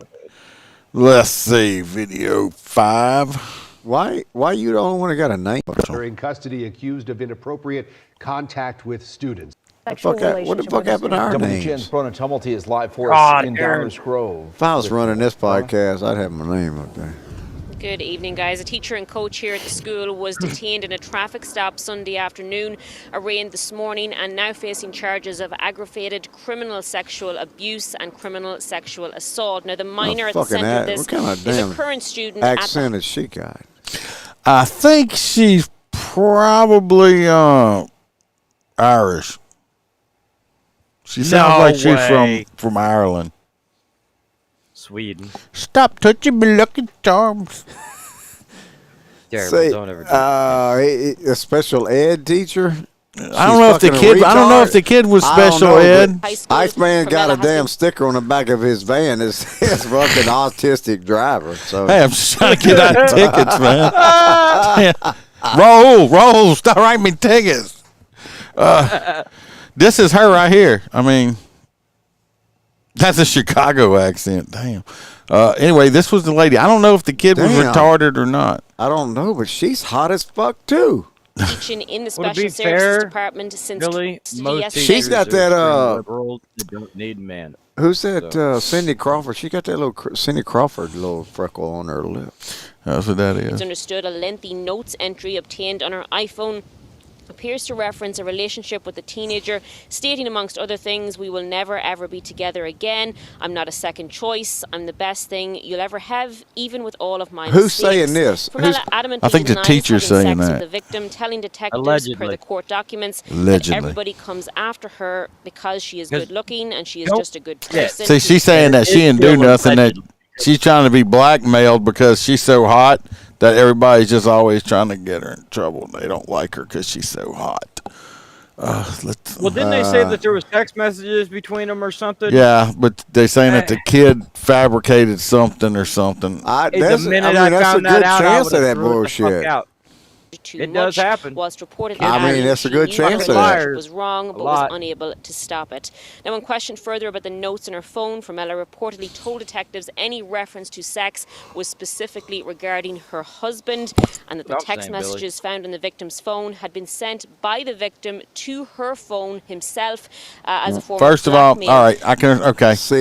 Let's see, video 5. Why you the only one that got a name? They're in custody accused of inappropriate contact with students. What the fuck happened to our names? WGN's Brona Tumulty is live for us in Downers Grove. If I was running this podcast, I'd have my name up there. Good evening, guys. A teacher and coach here at the school was detained in a traffic stop Sunday afternoon, arraigned this morning, and now facing charges of aggravated criminal sexual abuse and criminal sexual assault. Now, the minor at the centre of this is a current student. Accent has she got? I think she's probably Irish. She sounds like she's from Ireland. Sweden. Stop touching me, lucky charms. Terrible. Don't ever do a special ed teacher I don't know if the kid. I don't know if the kid was special ed. Iceman got a damn sticker on the back of his van. It's fucking autistic driver. So hey, I'm just trying to get out tickets, man. Roll, stop writing me tickets. This is her right here. I mean, that's a Chicago accent. Damn. Anyway, this was the lady. I don't know if the kid was retarded or not. I don't know, but she's hot as fuck too. Teaching in the special services department since Billy, most she's got that liberals that don't need men. Who's that? Cindy Crawford. She got that little Cindy Crawford little freckle on her lip. That's what that is. It's understood a lengthy notes entry obtained on her iPhone appears to reference a relationship with a teenager, stating amongst other things, "We will never ever be together again. I'm not a second choice. I'm the best thing you'll ever have, even with all of my Who's mistakes." saying this? I think the teacher's saying that. The victim telling detectives Allegedly. per the court documents Allegedly. that everybody comes after her because she is good looking and she is just a good person. See, she's saying that she didn't do nothing. That she's trying to be blackmailed because she's so hot that everybody's just always trying to get her in trouble. They don't like her because she's so hot. Well, didn't they say that there was text messages between them or something? Yeah, but they're saying that the kid fabricated something or something. That's a good chance of that bullshit. It does happen. Whilst reported that's a good chance of that. Was wrong, but was unable to stop it. Now, when questioned further about the notes on her phone, Formella reportedly told detectives any reference to sex was specifically regarding her husband, and that the text messages found on the victim's phone had been sent by the victim to her phone himself as a form of First of all, blackmail. all right,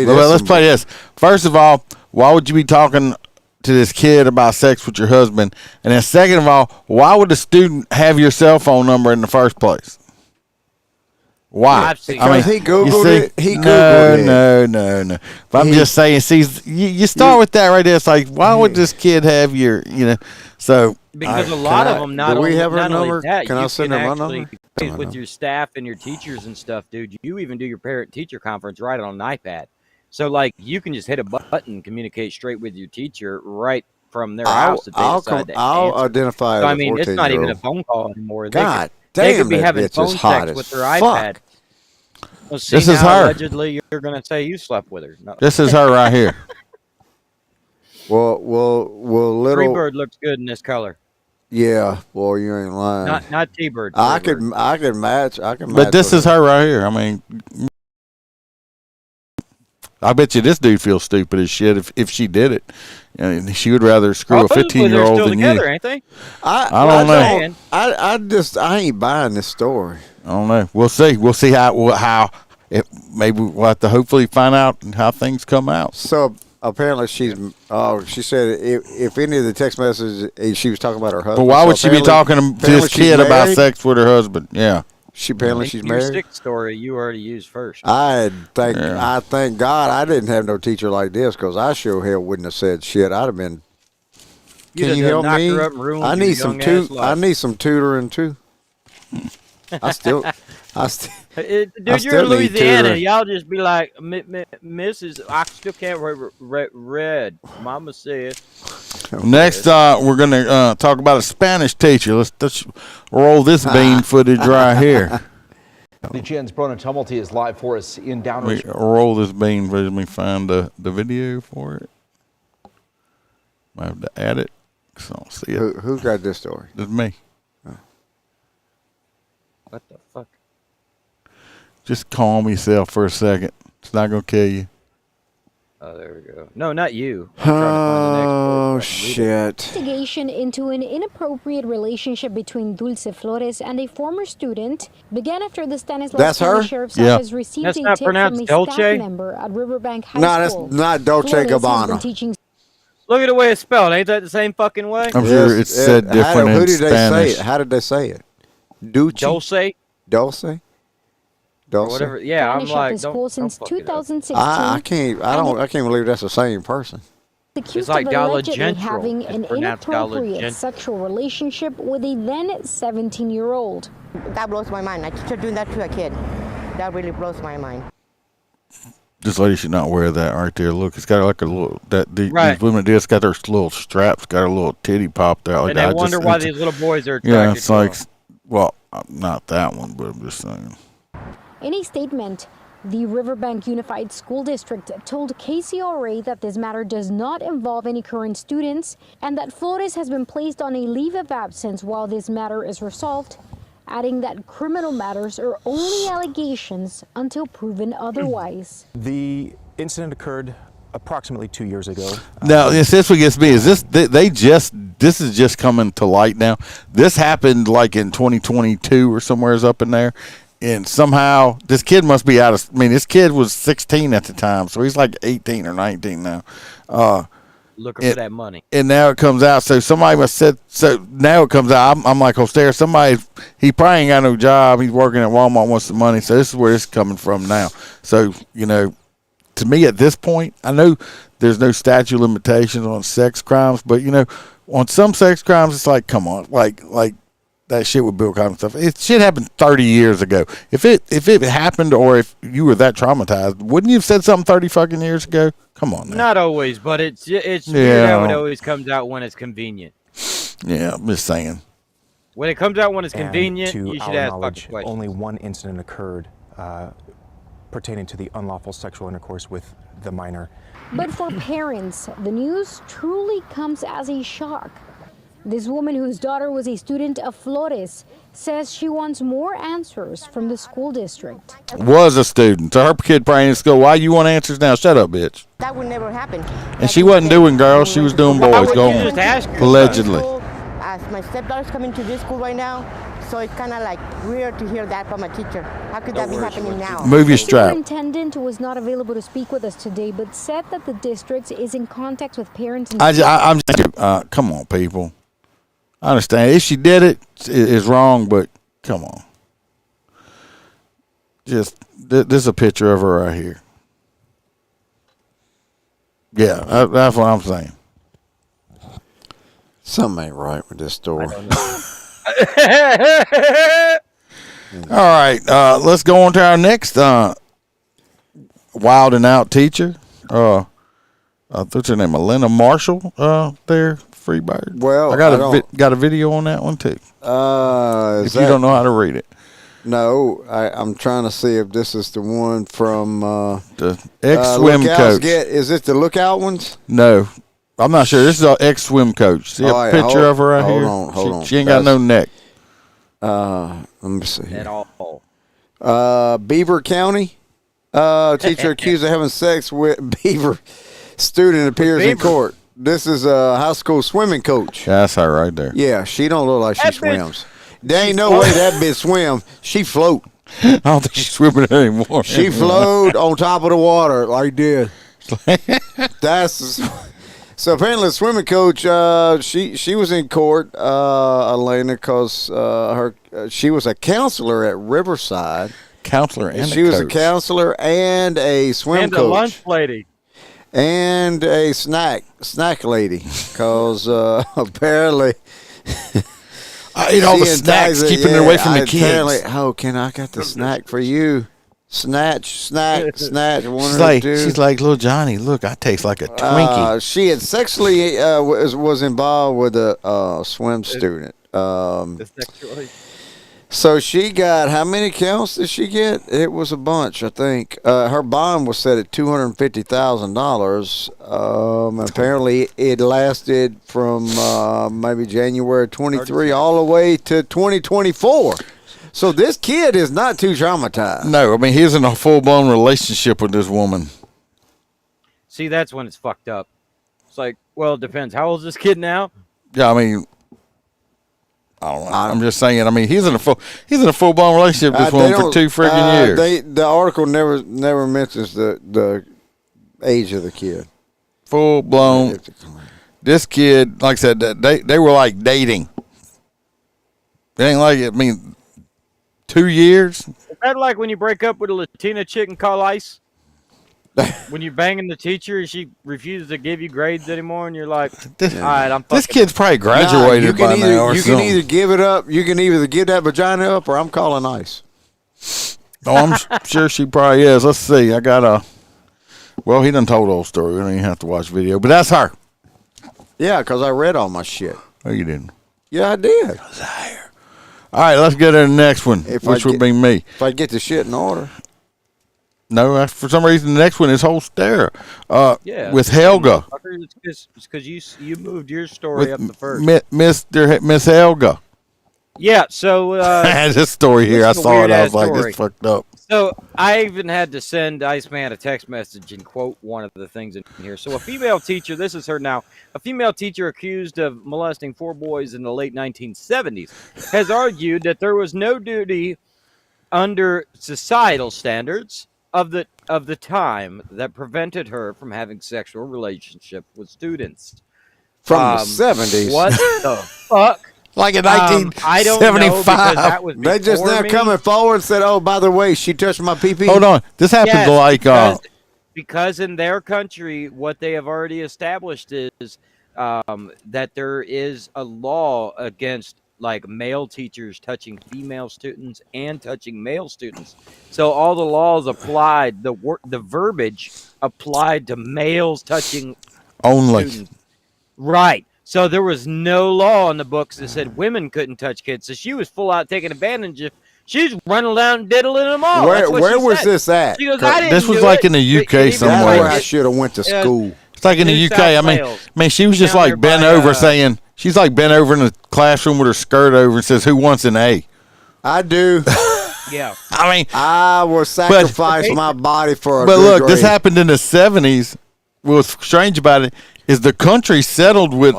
well, let's play this. First of all, why would you be talking to this kid about sex with your husband? And then second of all, why would the student have your cell phone number in the first place? Why? He Googled it. He Googled it. No. But I'm just saying, see, you start with that right there. It's like, why would this kid have your, so. Because a lot of them, not only that, can I send her my number? With your staff and your teachers and stuff, dude, you even do your parent-teacher conference right on an iPad. So, like, you can just hit a button, communicate straight with your teacher right from their house. I'll identify. So, I mean, it's not even a phone call anymore. God they could damn, be having that phone bitch is hot sex with their as iPad. fuck. Well, see, this is her. Allegedly, you're going to say you slept with her. No. This is her right here. Well, little Freebird looks good in this color. Yeah, well, you ain't lying. Not T-Bird. I could match. But this is her right here. I mean, I bet you this dude feels stupid as shit if she did it. And she would rather screw a 15-year-old than together, you. Ain't they? I don't know. I ain't buying this story. I don't know. We'll see. We'll see how it. Maybe we'll have to hopefully find out how things come out. So apparently she said if any of the text messages she was talking about her husband. But why would she be talking to this kid about sex with her husband? Yeah. She's married. Your stick story you already used first. I thank God I didn't have no teacher like this, because I sure hell wouldn't have said shit. I'd have been. Can you help me? I need some tutoring too. I still. Dude, you're in Louisiana. Y'all just be like, Mrs. I still can't read. Mama said. Next, we're going to talk about a Spanish teacher. Let's roll this bean footage right here. WGN's Brona Tumulty is live for us in Downers. Roll this bean footage. Let me find the video for it. I have to add it because I don't see it. Who got this story? It's me. What the fuck? Just calm yourself for a second. It's not going to kill you. Oh, there we go. No, not you. Oh, shit. Investigation into an inappropriate relationship between Dulce Flores and a former student began after the Stanislaus County Sheriff's Office received a tip from a staff member at Riverbank High School. No, that's not Dolce Gabbana. Look at the way it's spelled. Ain't that the same fucking way? I'm sure it's said different in Spanish. They say it? How did they say it? Dulce? Dulce? Or whatever. Yeah, I'm like, don't since 2016. I can't believe that's the same person. It's like allegedly having an inappropriate sexual relationship with a then 17-year-old. That blows my mind. A teacher doing that to a kid. That really blows my mind. This lady should not wear that right there. Look, it's got like a little these women do. It's got their little straps, got a little titty popped out. And I wonder why these little boys are attracted it's like Well, not that one, but I'm just saying. In a statement, the Riverbank Unified School District told KCRA that this matter does not involve any current students and that Flores has been placed on a leave of absence while this matter is resolved, adding that criminal matters are only allegations until proven otherwise. The incident occurred approximately 2 years ago. Now, this what gets me is this. This is just coming to light now. This happened like in 2022 or somewhere's up in there, and somehow this kid must be out of. I mean, this kid was 16 at the time, so he's like 18 or 19 now. Looking for that money, and now it comes out. So somebody must said. So now it comes out. I'm like, oh, there. Somebody. He probably ain't got no job. He's working at Walmart. Wants the money. So this is where it's coming from now. So to me, at this point, I know there's no statute of limitations on sex crimes, but on some sex crimes, it's like, come on, like that shit with Bill Cosby stuff. It shit happened 30 years ago. If it happened, or if you were that traumatized, wouldn't you have said something 30 fucking years ago? Come on, now. Not always, but it's weird how it always comes out when it's convenient. Yeah, I'm just saying. When it comes out when it's convenient, you should ask fucking questions. Only one incident occurred pertaining to the unlawful sexual intercourse with the minor. But for parents, the news truly comes as a shock. This woman, whose daughter was a student of Flores, says she wants more answers from the school district. Was a student. So her kid probably in school. Why you want answers now? Shut up, bitch. That would never happen. And she wasn't doing girls. She was doing boys. Go on. Allegedly. My stepdaughter's coming to this school right now, so it's kind of like weird to hear that from a teacher. How could that be happening now? Move your strap. The superintendent was not available to speak with us today, but said that the district is in contact with parents. And I'm just, come on, people. I understand. If she did it, it's wrong, but come on. Just, this is a picture of her right here. Yeah, that's what I'm saying. Something ain't right with this story. All right, let's go on to our next wild and out teacher. What's her name? Elena Marshall. There, Freebird. Well, I got a video on that one too. If you don't know how to read it. No, I'm trying to see if this is the one from the ex-swim coach. Is it the Lookout ones? No, I'm not sure. This is our ex-swim coach. See a picture of her right here? Hold on. She ain't got no neck. Let me see. At all. Beaver County. Teacher accused of having sex with Beaver student appears in court. This is a high school swimming coach. That's her right there. Yeah, she don't look like she swims. There ain't no way that bitch swim. She float. I don't think she's swimming anymore. She float on top of the water like this. So apparently the swimming coach, she was in court, Elena, because she was a counselor at Riverside. Counselor and she was a counselor and a swim coach. And a lunch lady. And a snack lady, because apparently I ate all the snacks, keeping it away from the kids. Apparently, I got the snack for you. Snatch. She's like, little Johnny, look, I taste like a Twinkie. She had sexually was involved with a swim student. So she got, how many counts did she get? It was a bunch, I think. Her bond was set at $250,000. Apparently, it lasted from maybe January 23 all the way to 2024. So this kid is not too traumatized. No, I mean, he's in a full-blown relationship with this woman. See, that's when it's fucked up. It's like, well, it depends. How old is this kid now? Yeah, I mean, I don't know. I'm just saying. I mean, he's in a full-blown relationship with this woman for 2 friggin' years. The article never mentions the age of the kid. Full-blown. This kid, like I said, they were like dating. It ain't like it. I mean, 2 years. Is that like when you break up with a Latina chick and call ICE? When you're banging the teacher and she refuses to give you grades anymore, and you're like, all right, I'm fucking. This kid's probably graduated by now or you something. can either give it up, you can either give that vagina up, or I'm calling ICE. Oh, I'm sure she probably is. Let's see. I got well, he done told the whole story. We don't even have to watch video, but that's her. Yeah, because I read all my shit. Oh, you didn't? Yeah, I did. All right, let's go to the next one, which will be me. If I get the shit in order. No, for some reason, the next one is Holstera. With Helga. It's because you moved your story up the first. Miss Helga. Yeah, so I had this story here. I saw it. I was like, it's fucked up. So I even had to send Iceman a text message and quote one of the things in here. So a female teacher, this is her now, a female teacher accused of molesting 4 boys in the late 1970s has argued that there was no duty under societal standards of the time that prevented her from having sexual relationship with students. From the 70s? What the fuck? Like in 1975. They just now coming forward and said, oh, by the way, she touched my pee-pee. Hold on. This happened because in their country, what they have already established is that there is a law against like male teachers touching female students and touching male students. So all the laws applied, the verbiage applied to males touching only students. Right. So there was no law in the books that said women couldn't touch kids. So she was full out taking advantage of. She's running around and diddling them all. Where was this at? She goes, this was like in the UK somewhere. That's where I should have went to school. It's like in the UK. I mean, she was just like bent over saying, she's like bent over in the classroom with her skirt over and says, "Who wants an A?" I do. Yeah. I mean, I will sacrifice my body for a But good look, grade. this happened in the 70s. What's strange about it is the country settled with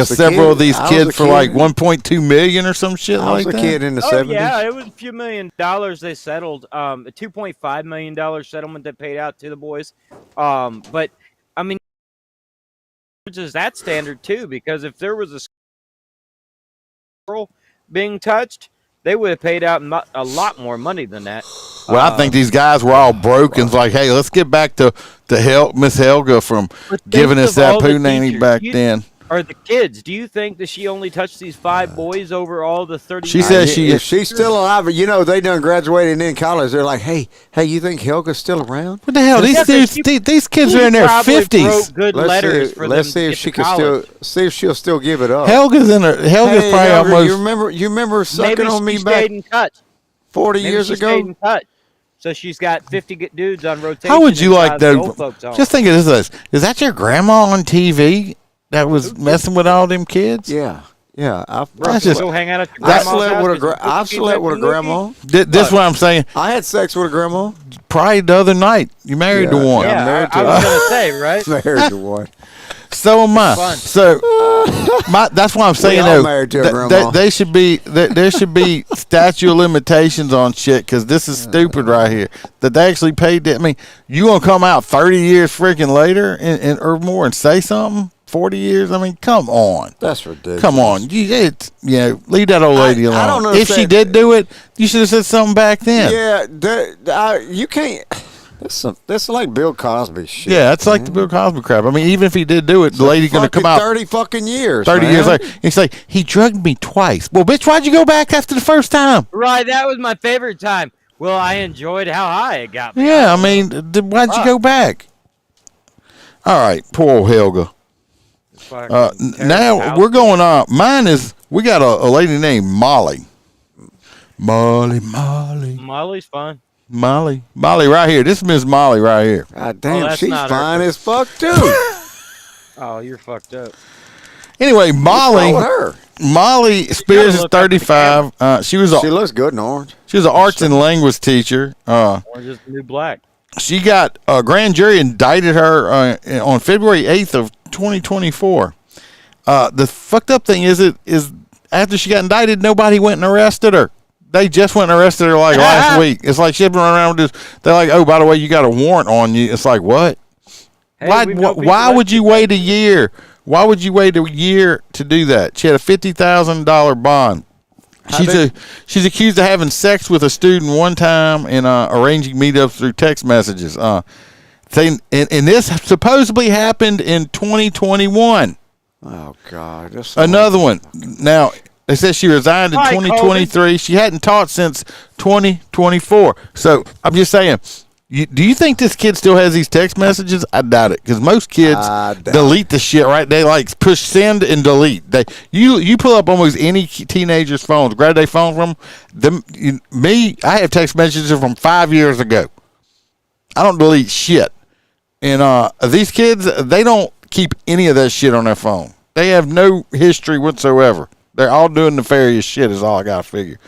several of these kids for like $1.2 million or some shit like that. I was a kid in the 70s. Yeah, it was a few $1 million they settled. A $2.5 million settlement that paid out to the boys. But I mean, is that standard too? Because if there was a girl being touched, they would have paid out a lot more money than that. Well, I think these guys were all broke and it's like, hey, let's get back to Miss Helga from giving us that poo nanny back then. Or the kids. Do you think that she only touched these 5 boys over all the 30 She years? says if she's still alive, you know, they done graduated and in college. They're like, hey, you think Helga's still around? What the hell? These kids are in their 50s. Let's see if she can see if she'll still give it up. Helga's probably almost. You remember sucking on me back 40 years ago? So she's got 50 dudes on rotation. How would you like that? Just think of this: is that your grandma on TV that was messing with all them kids? Yeah. I've slept with a grandma. This what I'm saying. I had sex with a grandma. Probably the other night. You married to one. Yeah, married to I was going to say, right? Married to one. So am I. So that's why I'm saying though. They should be there should be statute of limitations on shit because this is stupid right here. That they actually paid that. I mean, you gonna come out 30 years freaking later or more and say something? 40 years? I mean, come on. That's ridiculous. Come on. Leave that old lady alone. I don't know if she did do it, you should have said something back then. Yeah, you can't. That's like Bill Cosby shit. Yeah, that's like the Bill Cosby crap. I mean, even if he did do it, the lady's going to come out 30 fucking years. 30 years later. It's like, he drugged me twice. Well, bitch, why'd you go back after the first time? Right, that was my favorite time. Well, I enjoyed how high it got me. Yeah, I mean, why'd you go back? All right, poor old Helga. Now we're going on. We got a lady named Molly. Molly's fine. Molly right here. This is Miss Molly right here. God damn, she's fine as fuck too. Oh, you're fucked up. Anyway, Molly Spears is 35. She looks good in orange. She was an arts and language teacher. Orange is the new black. She got a grand jury indicted her on February 8th of 2024. The fucked up thing is after she got indicted, nobody went and arrested her. They just went and arrested her like last week. It's like she's been around with this. They're like, oh, by the way, you got a warrant on you. It's like, what? Hey, why would you wait a year? Why would you wait a year to do that? She had a $50,000 bond. She's accused of having sex with a student one time and arranging meetups through text messages. And this supposedly happened in 2021. Oh, God. Another one. Now, they said she resigned in 2023. COVID. She hadn't taught since 2024. So I'm just saying, Do you think this kid still has these text messages? I doubt it, because most kids delete the shit, right? They like push send and delete. You pull up almost any teenager's phones, grab their phone from them. I have text messages from 5 years ago. I don't delete shit. And these kids, they don't keep any of that shit on their phone. They have no history whatsoever. They're all doing nefarious shit is all I got to figure.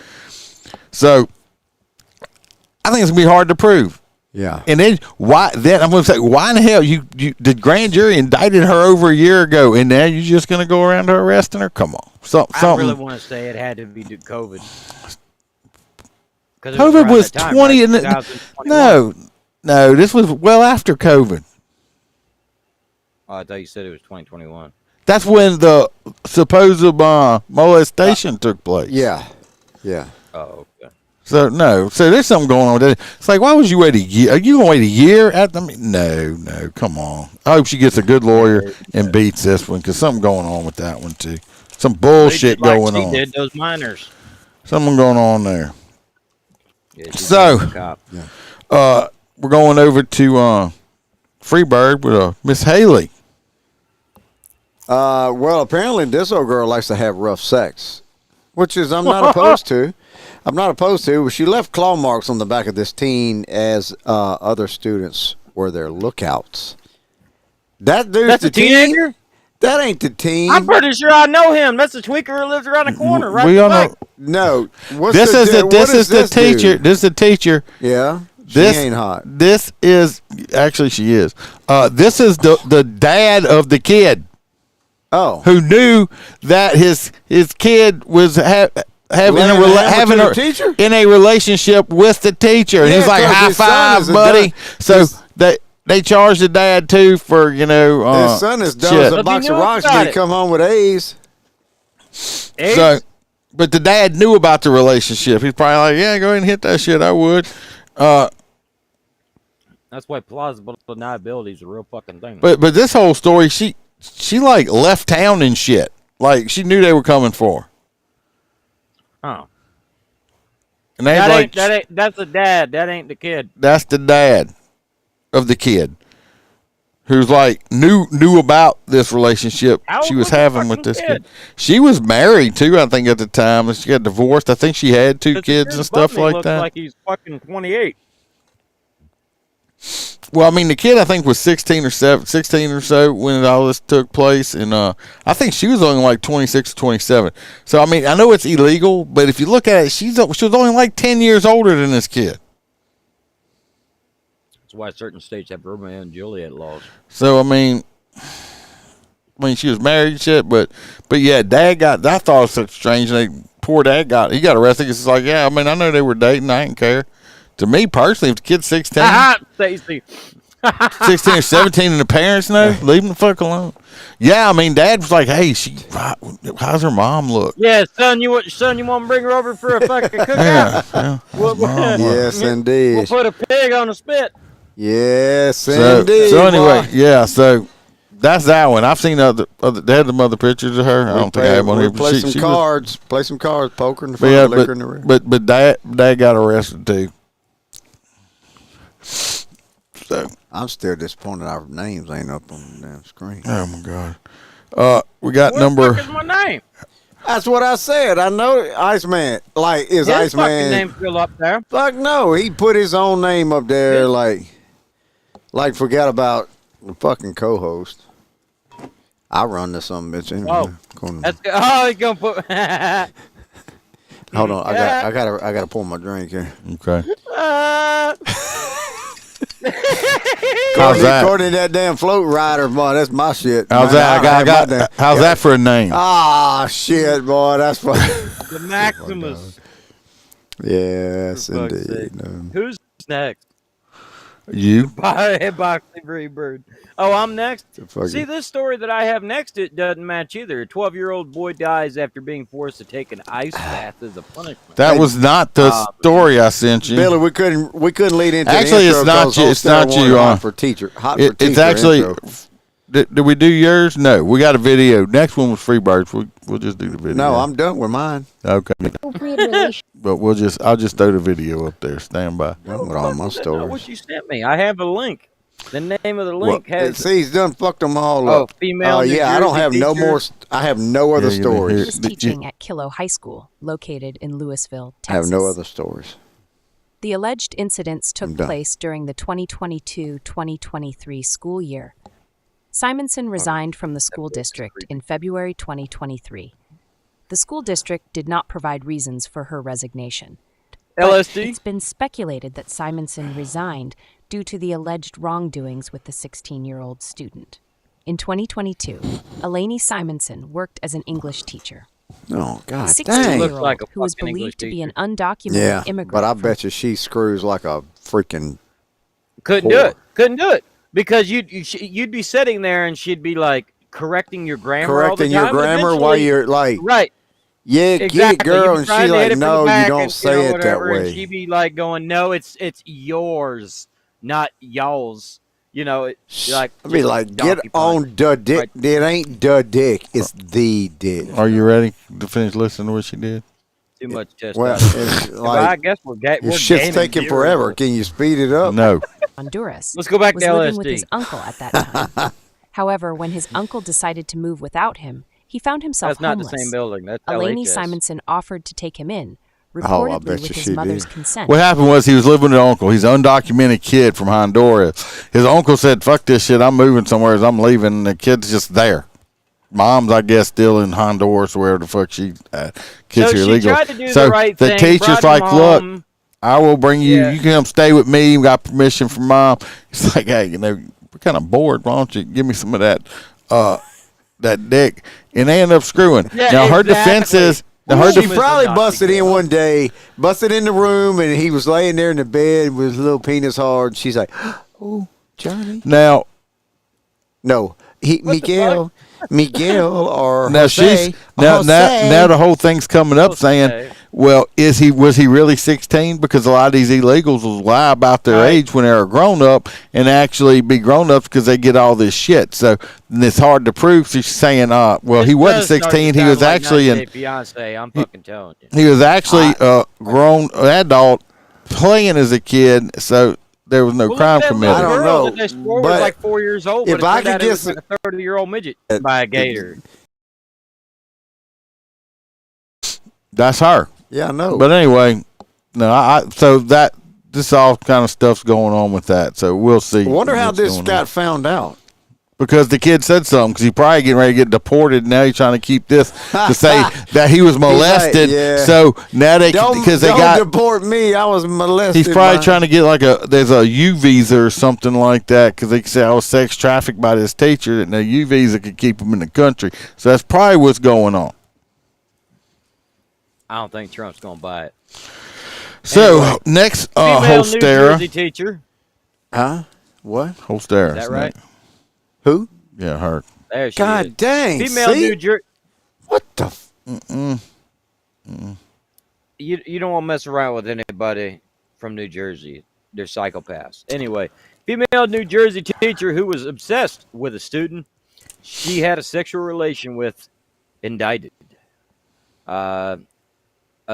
So I think it's going to be hard to prove. Yeah. And then I'm going to say, why in the hell you did grand jury indicted her over a year ago, and now you're just going to go around her arresting her? Come on. I really want to say it had to be due to COVID. COVID was 20 right? No, this was well after COVID. Oh, I thought you said it was 2021. That's when the supposed molestation took place. Yeah. Oh, okay. So there's something going on with that. It's like, why would you wait a year? Are you going to wait a year? No, come on. I hope she gets a good lawyer and beats this one, because something going on with that one too. Some bullshit going on. Did those minors. Something going on there. Yeah, so, we're going over to Freeburg with Miss Haley. Well, apparently this old girl likes to have rough sex, which is I'm not opposed to. But she left claw marks on the back of this teen as other students were their lookouts. That dude's That's the teenager? That ain't the teen. I'm pretty sure I know him. That's the tweaker who lives around the corner, right? We all know. No. This is the teacher. Dude? This is the teacher. Yeah. She ain't hot. This is actually she is. This is the dad of the kid. Oh. Who knew that his kid was having a teacher in a relationship with the teacher, and he's like, "High five, buddy!" So they charged the dad too for his son is dumb as a box of rocks when he come home with A's. So, but the dad knew about the relationship. He's probably like, "Yeah, go ahead and hit that shit. I would." That's why plausible deniability is a real fucking thing. But this whole story, she like left town and shit. Like she knew they were coming for her. Oh. And that's the dad. That ain't the kid. That's the dad of the kid, who's like knew about this relationship she was having with this kid. She was married too, I think, at the time. She got divorced. I think she had two kids and stuff like that. Like he's fucking 28. Well, I mean, the kid I think was 16 or so when all this took place, and I think she was only like 26 or 27. So I mean, I know it's illegal, but if you look at it, she was only like 10 years older than this kid. That's why certain states have Romeo and Juliet laws. So I mean, she was married and shit, but yeah, Dad I thought it was such strange. Poor Dad got arrested. It's like, yeah, I mean, I know they were dating. I didn't care. To me personally, if the kid's 16, Stacy. 16 or 17 and the parents know, leave them the fuck alone. Yeah, I mean, Dad was like, hey, how's her mom look? Yeah, son, you want to bring her over for a fucking cookout? Yes, indeed. We'll put a pig on a spit. Yes, indeed. So anyway, yeah, so that's that one. I've seen they had some other pictures of her. I don't think I have one here. Play some cards, poker in the front, liquor in the rear. But Dad got arrested too. So I'm still disappointed our names ain't up on the damn screen. Oh my god. We got number. What is my name? That's what I said. I know Iceman. Like is Iceman name still up there? Fuck no. He put his own name up there like forgot about the fucking co-host. I run this some bitch anyway. He's gonna put Hold on, I gotta pour my drink here. Okay. How's that? According to that damn float rider, boy, that's my shit. How's that? How's that for a name? Ah, shit, boy, that's fun. The Maximus. Yes, indeed. Who's next? You. Boxing Freebird. Oh, I'm next. See, this story that I have next, it doesn't match either. A 12-year-old boy dies after being forced to take an ice bath as a punishment. That was not the story I sent you, Billy. We couldn't lead into. Actually, the intro it's not you. Hot for teacher. It's actually. Did we do yours? No, we got a video. Next one was Freebirds. We'll just do the video. No, I'm done with mine. Okay. But I'll just throw the video up there. Stand by. With all my stories. What you sent me? I have a link. The name of the link has. See, he's done fucked them all up. Female. Yeah, I don't have no more. I have no other stories. He was teaching at Kilo High School, located in Louisville, Texas. I have no other stories. The alleged incidents took place during the 2022-2023 school year. Simonson resigned from the school district in February 2023. The school district did not provide reasons for her resignation. LSD? It's been speculated that Simonson resigned due to the alleged wrongdoings with the 16-year-old student. In 2022, Elaine Simonson worked as an English teacher. Oh, God, a 16-year-old who was believed to be an undocumented immigrant. But I bet you she screws like a freaking Couldn't do it. Because you'd be sitting there and she'd be like correcting your grammar all the time. While you're like, right. Yeah, exactly. Get it, girl. And she's like, no, you don't say it that way. And she'd be like going, no, it's yours, not y'all's. You know, like I'd be like, get on the dick. Right. It ain't the dick. It's the dick. Are you ready to finish listening to what she did? Too much testosterone. Well, it's like, I guess we're shit's taking forever. Can you speed it up? No. Honduras. Let's go back to LSD. Was living with his uncle at that time. However, when his uncle decided to move without him, he found himself homeless. That's not the same building. That's Elaine LHS. Simonson offered to take him in, reportedly with his mother's consent. What happened was he was living with his uncle. He's an undocumented kid from Honduras. His uncle said, fuck this shit, I'm moving somewhere, I'm leaving, and the kid's just there. Mom's, I guess, still in Honduras, wherever the fuck kids are illegal. Tried to do the right the thing, teacher's like, look, I will bring you, you can come stay with me, you got permission from Mom. He's like, hey, we're kind of bored, why don't you give me some of that dick? And they end up screwing. Yeah, now, her defense is, she probably busted in one day, busted in the room, and he was laying there in the bed with his little penis hard. She's like, oh, Johnny. Now, no, Miguel or now Jose, she's now the whole thing's coming up saying, well, was he really 16? Because a lot of these illegals will lie about their age when they're a grown up and actually be grown ups because they get all this shit. So it's hard to prove. So she's saying, well, he wasn't 16. He was actually I'm fucking telling you. He was actually a grown adult playing as a kid. So there was no crime committed. I don't know. This was like 4 years old. If I could just like a 30-year-old midget by a gator. That's her. Yeah, I know. But anyway, no, so this all kind of stuff's going on with that. So we'll see. I wonder how this got found out. Because the kid said something, because he probably getting ready to get deported. And now he's trying to keep this to say that he was molested. Yeah. So now don't deport me. I was molested. He's probably trying to get there's a U visa or something like that, because they say I was sex trafficked by this teacher, and the U visa could keep him in the country. So that's probably what's going on. I don't think Trump's going to buy it. So anyway, next, Holstera. New Jersey teacher. Huh? What? Holstera. Is that right? Who? Yeah, her. There she God is. dang. Female see? New Jersey. What the? You don't want to mess around with anybody from New Jersey. They're psychopaths. Anyway, female New Jersey teacher who was obsessed with a student she had a sexual relation with indicted. A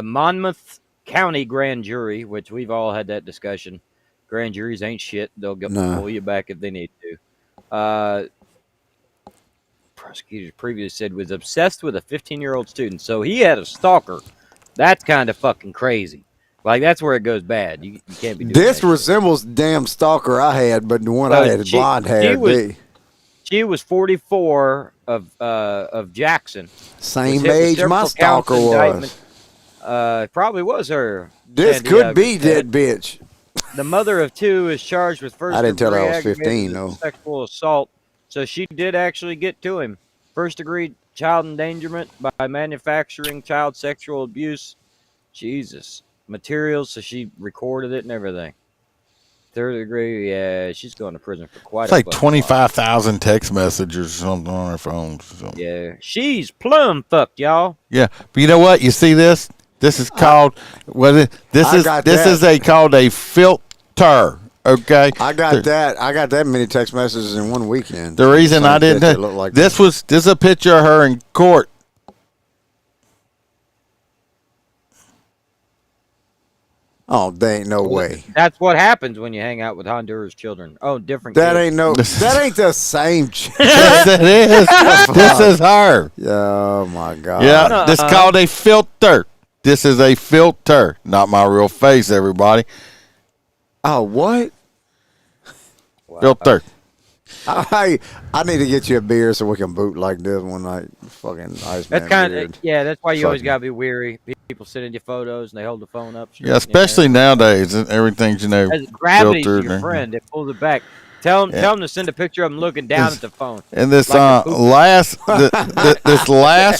Monmouth County grand jury, which we've all had that discussion. Grand juries ain't shit. They'll pull you back if they need to. Prosecutors previously said was obsessed with a 15-year-old student. So he had a stalker. That's kind of fucking crazy. Like, that's where it goes bad. You can't be doing this that resembles the damn stalker I had, but the one I had blonde hair. She was 44 of Jackson. Same age my stalker was. Probably was her. This could be that bitch. The mother of two is charged with first. I didn't tell her I was 15 though. Sexual assault. So she did actually get to him. First degree child endangerment by manufacturing child sexual abuse. Jesus. Materials. So she recorded it and everything. Third degree. Yeah, she's going to prison for quite. It's like 25,000 text messages or something on her phone. So. Yeah, she's plumb fucked, y'all. Yeah, but you know what? You see this? This is called called a filter. Okay, I got that. I got that many text messages in one weekend. The reason I didn't this is a picture of her in court. Oh, there ain't no way. That's what happens when you hang out with Honduras children. Oh, different. That kids. ain't no. That ain't the same. Yes, it is. This is her. Oh my God. Yeah, this is called a filter. This is a filter, not my real face, everybody. Oh, what? Filter. I need to get you a beer so we can boot like this one night. Fucking Iceman. That's kind of That's why you always gotta be weary. People sending you photos and they hold the phone up. Yeah, especially nowadays, everything's Gravity's filtered. your friend. It pulls it back. Tell them to send a picture of them looking down at the phone. And this last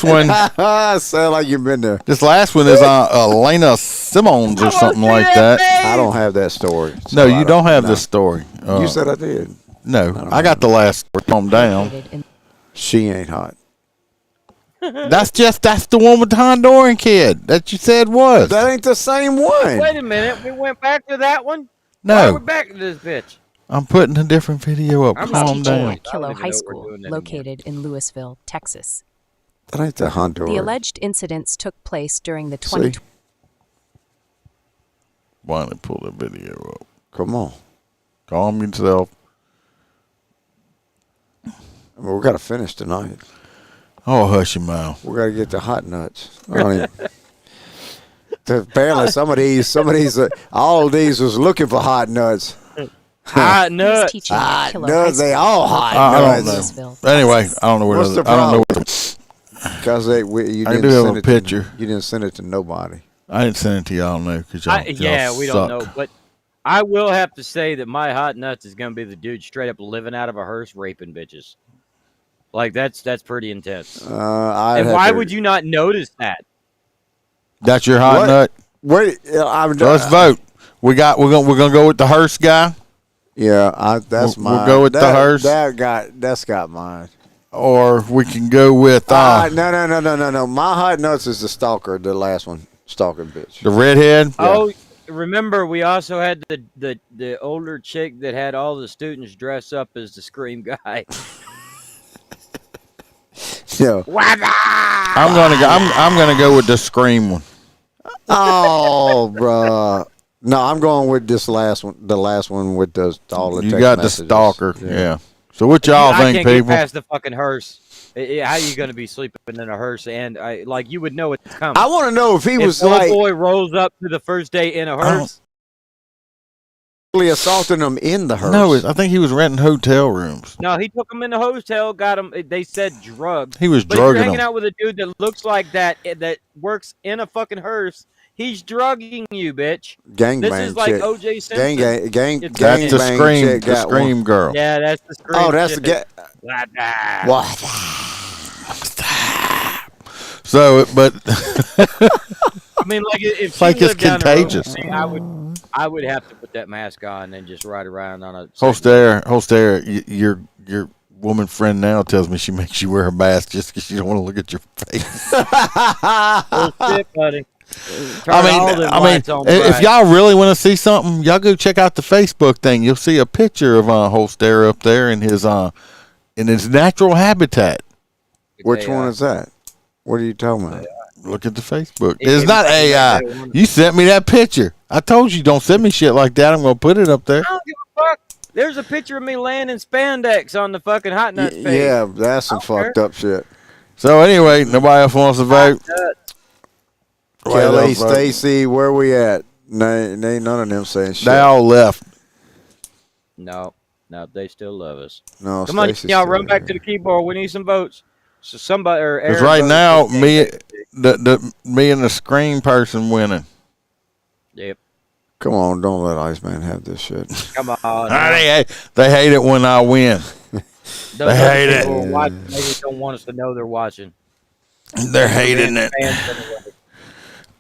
one sound like you've been there. This last one is Elena Simmons or something like that. I don't have that story. So no, you don't have the story. You said I did. No, I got the last story. Calm down. She ain't hot. That's the one with the Honduran kid that you said was. That ain't the same one. Wait a minute. We went back to that one? No. Why are we back to this bitch? I'm putting a different video up. Calm down. Kilo High School, located in Louisville, Texas. That ain't the Honduran. The alleged incidents took place during the 2020. Why don't they pull the video up? Come on. Calm yourself. Well, we got to finish tonight. Oh, hush your mouth. We got to get the hot nuts. Apparently, some of these, all of these was looking for hot nuts. Hot nuts. Hot nuts. They all hot nuts. Anyway, I don't know where. What's the problem? Because you didn't send it picture. You didn't send it to nobody. I didn't send it to y'all. No, because y'all we don't know. But I will have to say that my hot nuts is going to be the dude straight up living out of a hearse raping bitches. Like that's pretty intense. And why would you not notice that? That's your hot nut. Wait, let's vote. We're gonna go with the hearse guy. Yeah, that's mine. We'll go with the hearse. That's got mine. Or we can go with no. My hot nuts is the stalker, the last one, stalker bitch. The redhead. Yeah. Oh, remember we also had the older chick that had all the students dress up as the Scream guy. Yeah. I'm gonna go with the Scream one. Oh, bro. No, I'm going with this last one. The last one with all the text You got messages. the stalker. Yeah. So what y'all think, I can't people? Get past the fucking hearse. How are you going to be sleeping in a hearse? And you would know it's coming. I want to know if he was like boy rolls up to the first day in a hearse. Assaulting them in the hearse. No, I think he was renting hotel rooms. No, he took them in the hotel, got them. They said drugged. He was but drugging you're hanging them. out with a dude that looks like that works in a fucking hearse. He's drugging you, bitch. Gangbang. This is like O.J. Simpson. That's the Scream. The Scream girl. Yeah, that's the Scream. Oh, that's the What? So, but I mean, like if like she it's lived down the road contagious. from me, I would have to put that mask on and just ride around on a. Holster, your woman friend now tells me she makes you wear a mask just because you don't want to look at your face. Oh shit, buddy. I mean, if y'all really want to see something, y'all go check out the Facebook thing. You'll see a picture of Holster up there in his natural habitat. Which one is that? What are you talking about? Look at the Facebook. It's not AI. You sent me that picture. I told you don't send me shit like that. I'm gonna put it up there. I don't give a fuck. There's a picture of me laying in spandex on the fucking hot nuts page. Yeah, that's some fucked up shit. So anyway, nobody else wants to vote. Kelly, Stacy, where we at? Ain't none of them saying shit. They all left. No, they still love us. No, come on, y'all run back to the keyboard. We need some votes. So somebody or because right now, me and the Scream person winning. Yep. Come on, don't let Iceman have this shit. Come on. They hate it when I win. They hate it. They just don't want us to know they're watching. They're hating it.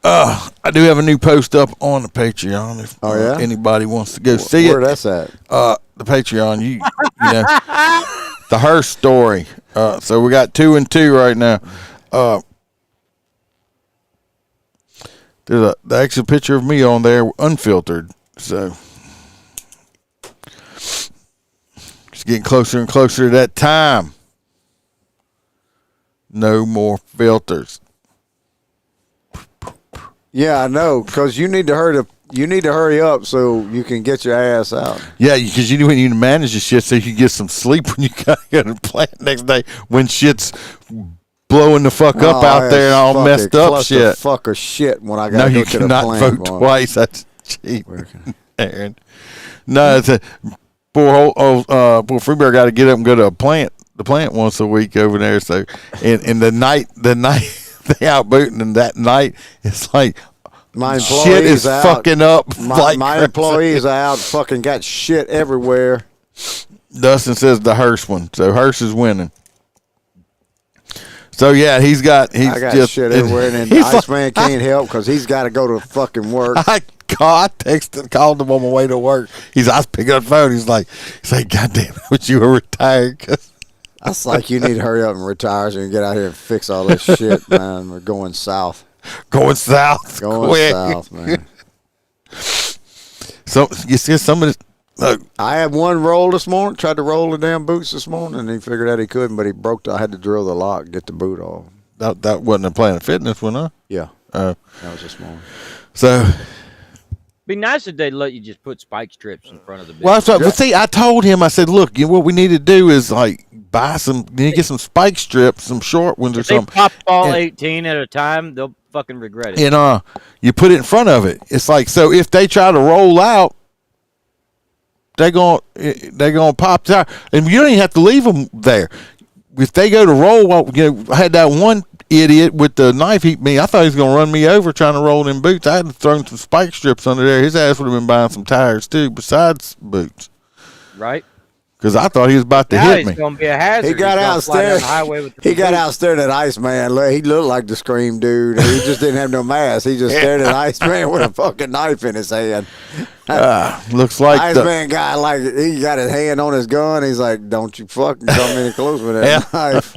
I do have a new post up on the Patreon if anybody wants to go see it. Where that's at? The Patreon, you know, the Hearst story. So we got 2 and 2 right now. There's the actual picture of me on there, unfiltered. So it's getting closer and closer to that time. No more filters. Yeah, I know, because you need to hurry to You need to hurry up so you can get your ass out. Yeah, because you need to manage your shit so you can get some sleep when you got to plant next day when shit's blowing the fuck up out there and all messed up shit. Fucker shit when I got to go to the plant. No, you cannot vote twice. That's cheap, Aaron. No, it's a poor Freeberg got to get up and go to the plant once a week over there. So, and the night they out booting, and that night it's like. My shit is out. Fucking up. My employees are out. Fucking got shit everywhere. Dustin says the Hearst one, so Hearst is winning. So yeah, I got just, shit everywhere, and then Iceman can't help because he's got to go to fucking work. I called him on my way to work. I was picking up the phone. He's like, God damn it, wish you were retired. I was like, you need to hurry up and retire so you can get out here and fix all this shit, man. We're going south. Going south, man. So you see some of this. Look, I had one roll this morning. Tried to roll the damn boots this morning, and he figured out he couldn't, but he broke. I had to drill the lock, get the boot off. That wasn't a Planet Fitness one, huh? Yeah, that was this morning. So, be nice if they'd let you just put spike strips in front of the business. Well, but see, I told him. I said, look, what we need to do is like buy some. You need to get some spike strips, some short ones or something. They pop all 18 at a time. They'll fucking regret it. And you put it in front of it. It's like, so if they try to roll out, they're gonna pop out, and you don't even have to leave them there. If they go to roll, I had that one idiot with the knife. I thought he was gonna run me over trying to roll in boots. I had thrown some spike strips under there. His ass would have been buying some tires too, besides boots. Right. Because I thought he was about to hit me. Gonna be a hazard. He got out staring. He got out staring at Iceman. He looked like the Scream dude. He just didn't have no mask. He just stared at Iceman with a fucking knife in his hand. Looks like Iceman guy, like he got his hand on his gun. He's like, "Don't you fucking come any closer with that knife."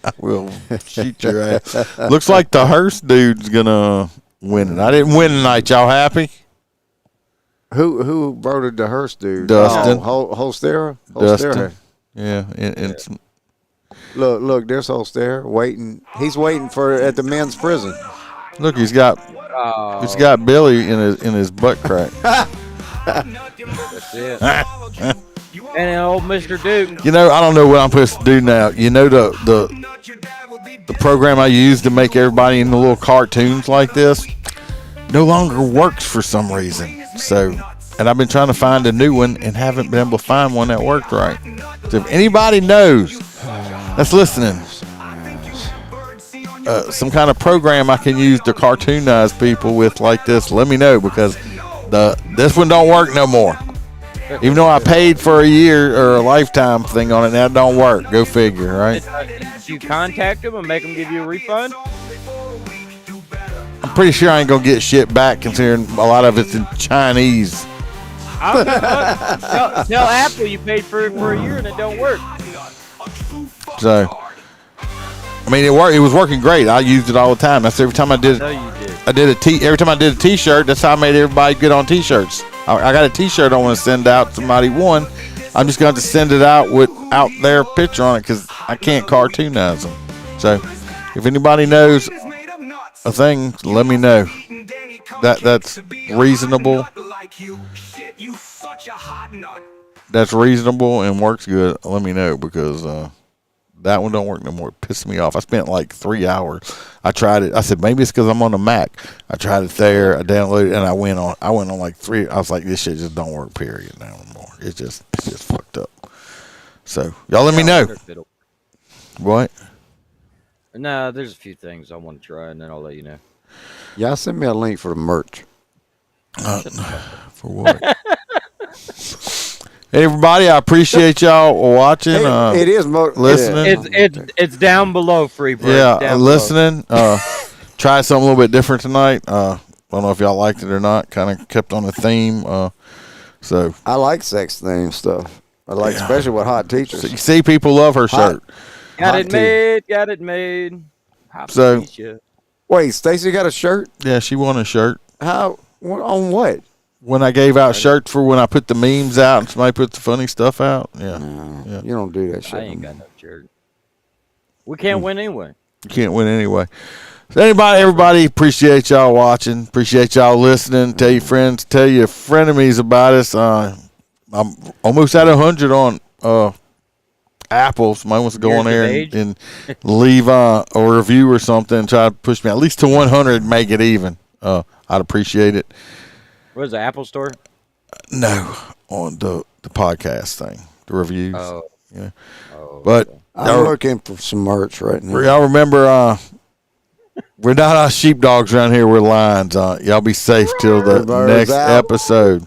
I will shoot your ass. Looks like the Hearst dude's gonna win it. I didn't win tonight. Y'all happy? Who voted the Hearst dude? Dustin. Holstera? Dustin. Yeah. And Look, there's Holstera waiting. He's waiting at the men's prison. Look, he's got Billy in his butt crack. That's it. And old Mr. Duke. I don't know what I'm supposed to do now. The program I use to make everybody into little cartoons like this no longer works for some reason. So, and I've been trying to find a new one and haven't been able to find one that worked right. So if anybody knows that's listening, some kind of program I can use to cartoonize people with like this, let me know, because this one don't work no more. Even though I paid for a year or a lifetime thing on it, that don't work. Go figure, right? Did you contact them and make them give you a refund? I'm pretty sure I ain't gonna get shit back, considering a lot of it's in Chinese. Tell Apple you paid for it for a year and it don't work. So, I mean, it worked. It was working great. I used it all the time. That's every time I did. No, you did. Every time I did a T-shirt, that's how I made everybody get on T-shirts. I got a T-shirt I want to send out. Somebody won. I'm just going to send it out without their picture on it because I can't cartoonize them. So, if anybody knows a thing, let me know. That's reasonable. That's reasonable and works good. Let me know, because that one don't work no more. It pissed me off. I spent like 3 hours. I tried it. I said maybe it's because I'm on the Mac. I tried it there. I downloaded it and I went on like 3. I was like, this shit just don't work. Period. Now anymore. It's just fucked up. So y'all let me know. What? No, there's a few things I want to try, and then I'll let you know. Yeah, send me a link for the merch. For what? Hey, everybody, I appreciate y'all watching. It is listening. It's down below, Freebird. Yeah, listening. Try something a little bit different tonight. I don't know if y'all liked it or not. Kind of kept on a theme. So I like sex theme stuff. I like, especially with hot teachers. So you see, people love her shirt. Got it made. So, wait, Stacy got a shirt? Yeah, she won a shirt. How? On what? When I gave out shirts for when I put the memes out and somebody put the funny stuff out. Yeah. No, you don't do that shit. I ain't got no shirt. We can't win anyway. You can't win anyway. So everybody, appreciate y'all watching. Appreciate y'all listening. Tell your friends, tell your frenemies about us. I'm almost at 100 on Apple. Somebody wants to go on there and leave a review or something. Try to push me at least to 100 and make it even. I'd appreciate it. What is the Apple Store? No, on the podcast thing, the reviews. Oh. Yeah. Oh, but I'm looking for some merch right now. Y'all remember, we're not sheepdogs around here. We're lions. Y'all be safe till the next episode.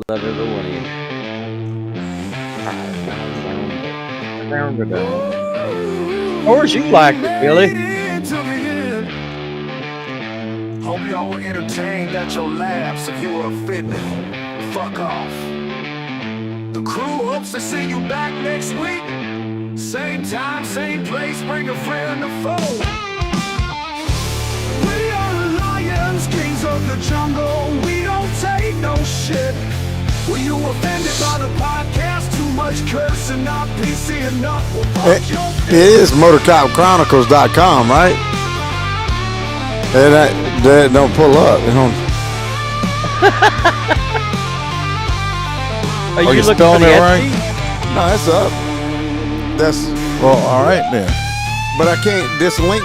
Love every one of you. Of course you liked it, Billy. Hope y'all were entertained at your laughs. If you were offended, fuck off. The crew hopes to see you back next week. Same time, same place, bring a friend or foe. We are the lions, kings of the jungle. We don't take no shit. Were you offended by the podcast? Too much cursing, not PC enough. It is motorcopchronicles.com, right? That don't pull up. Are you looking for the right? No, that's up. That's well, all right then. But I can't. This link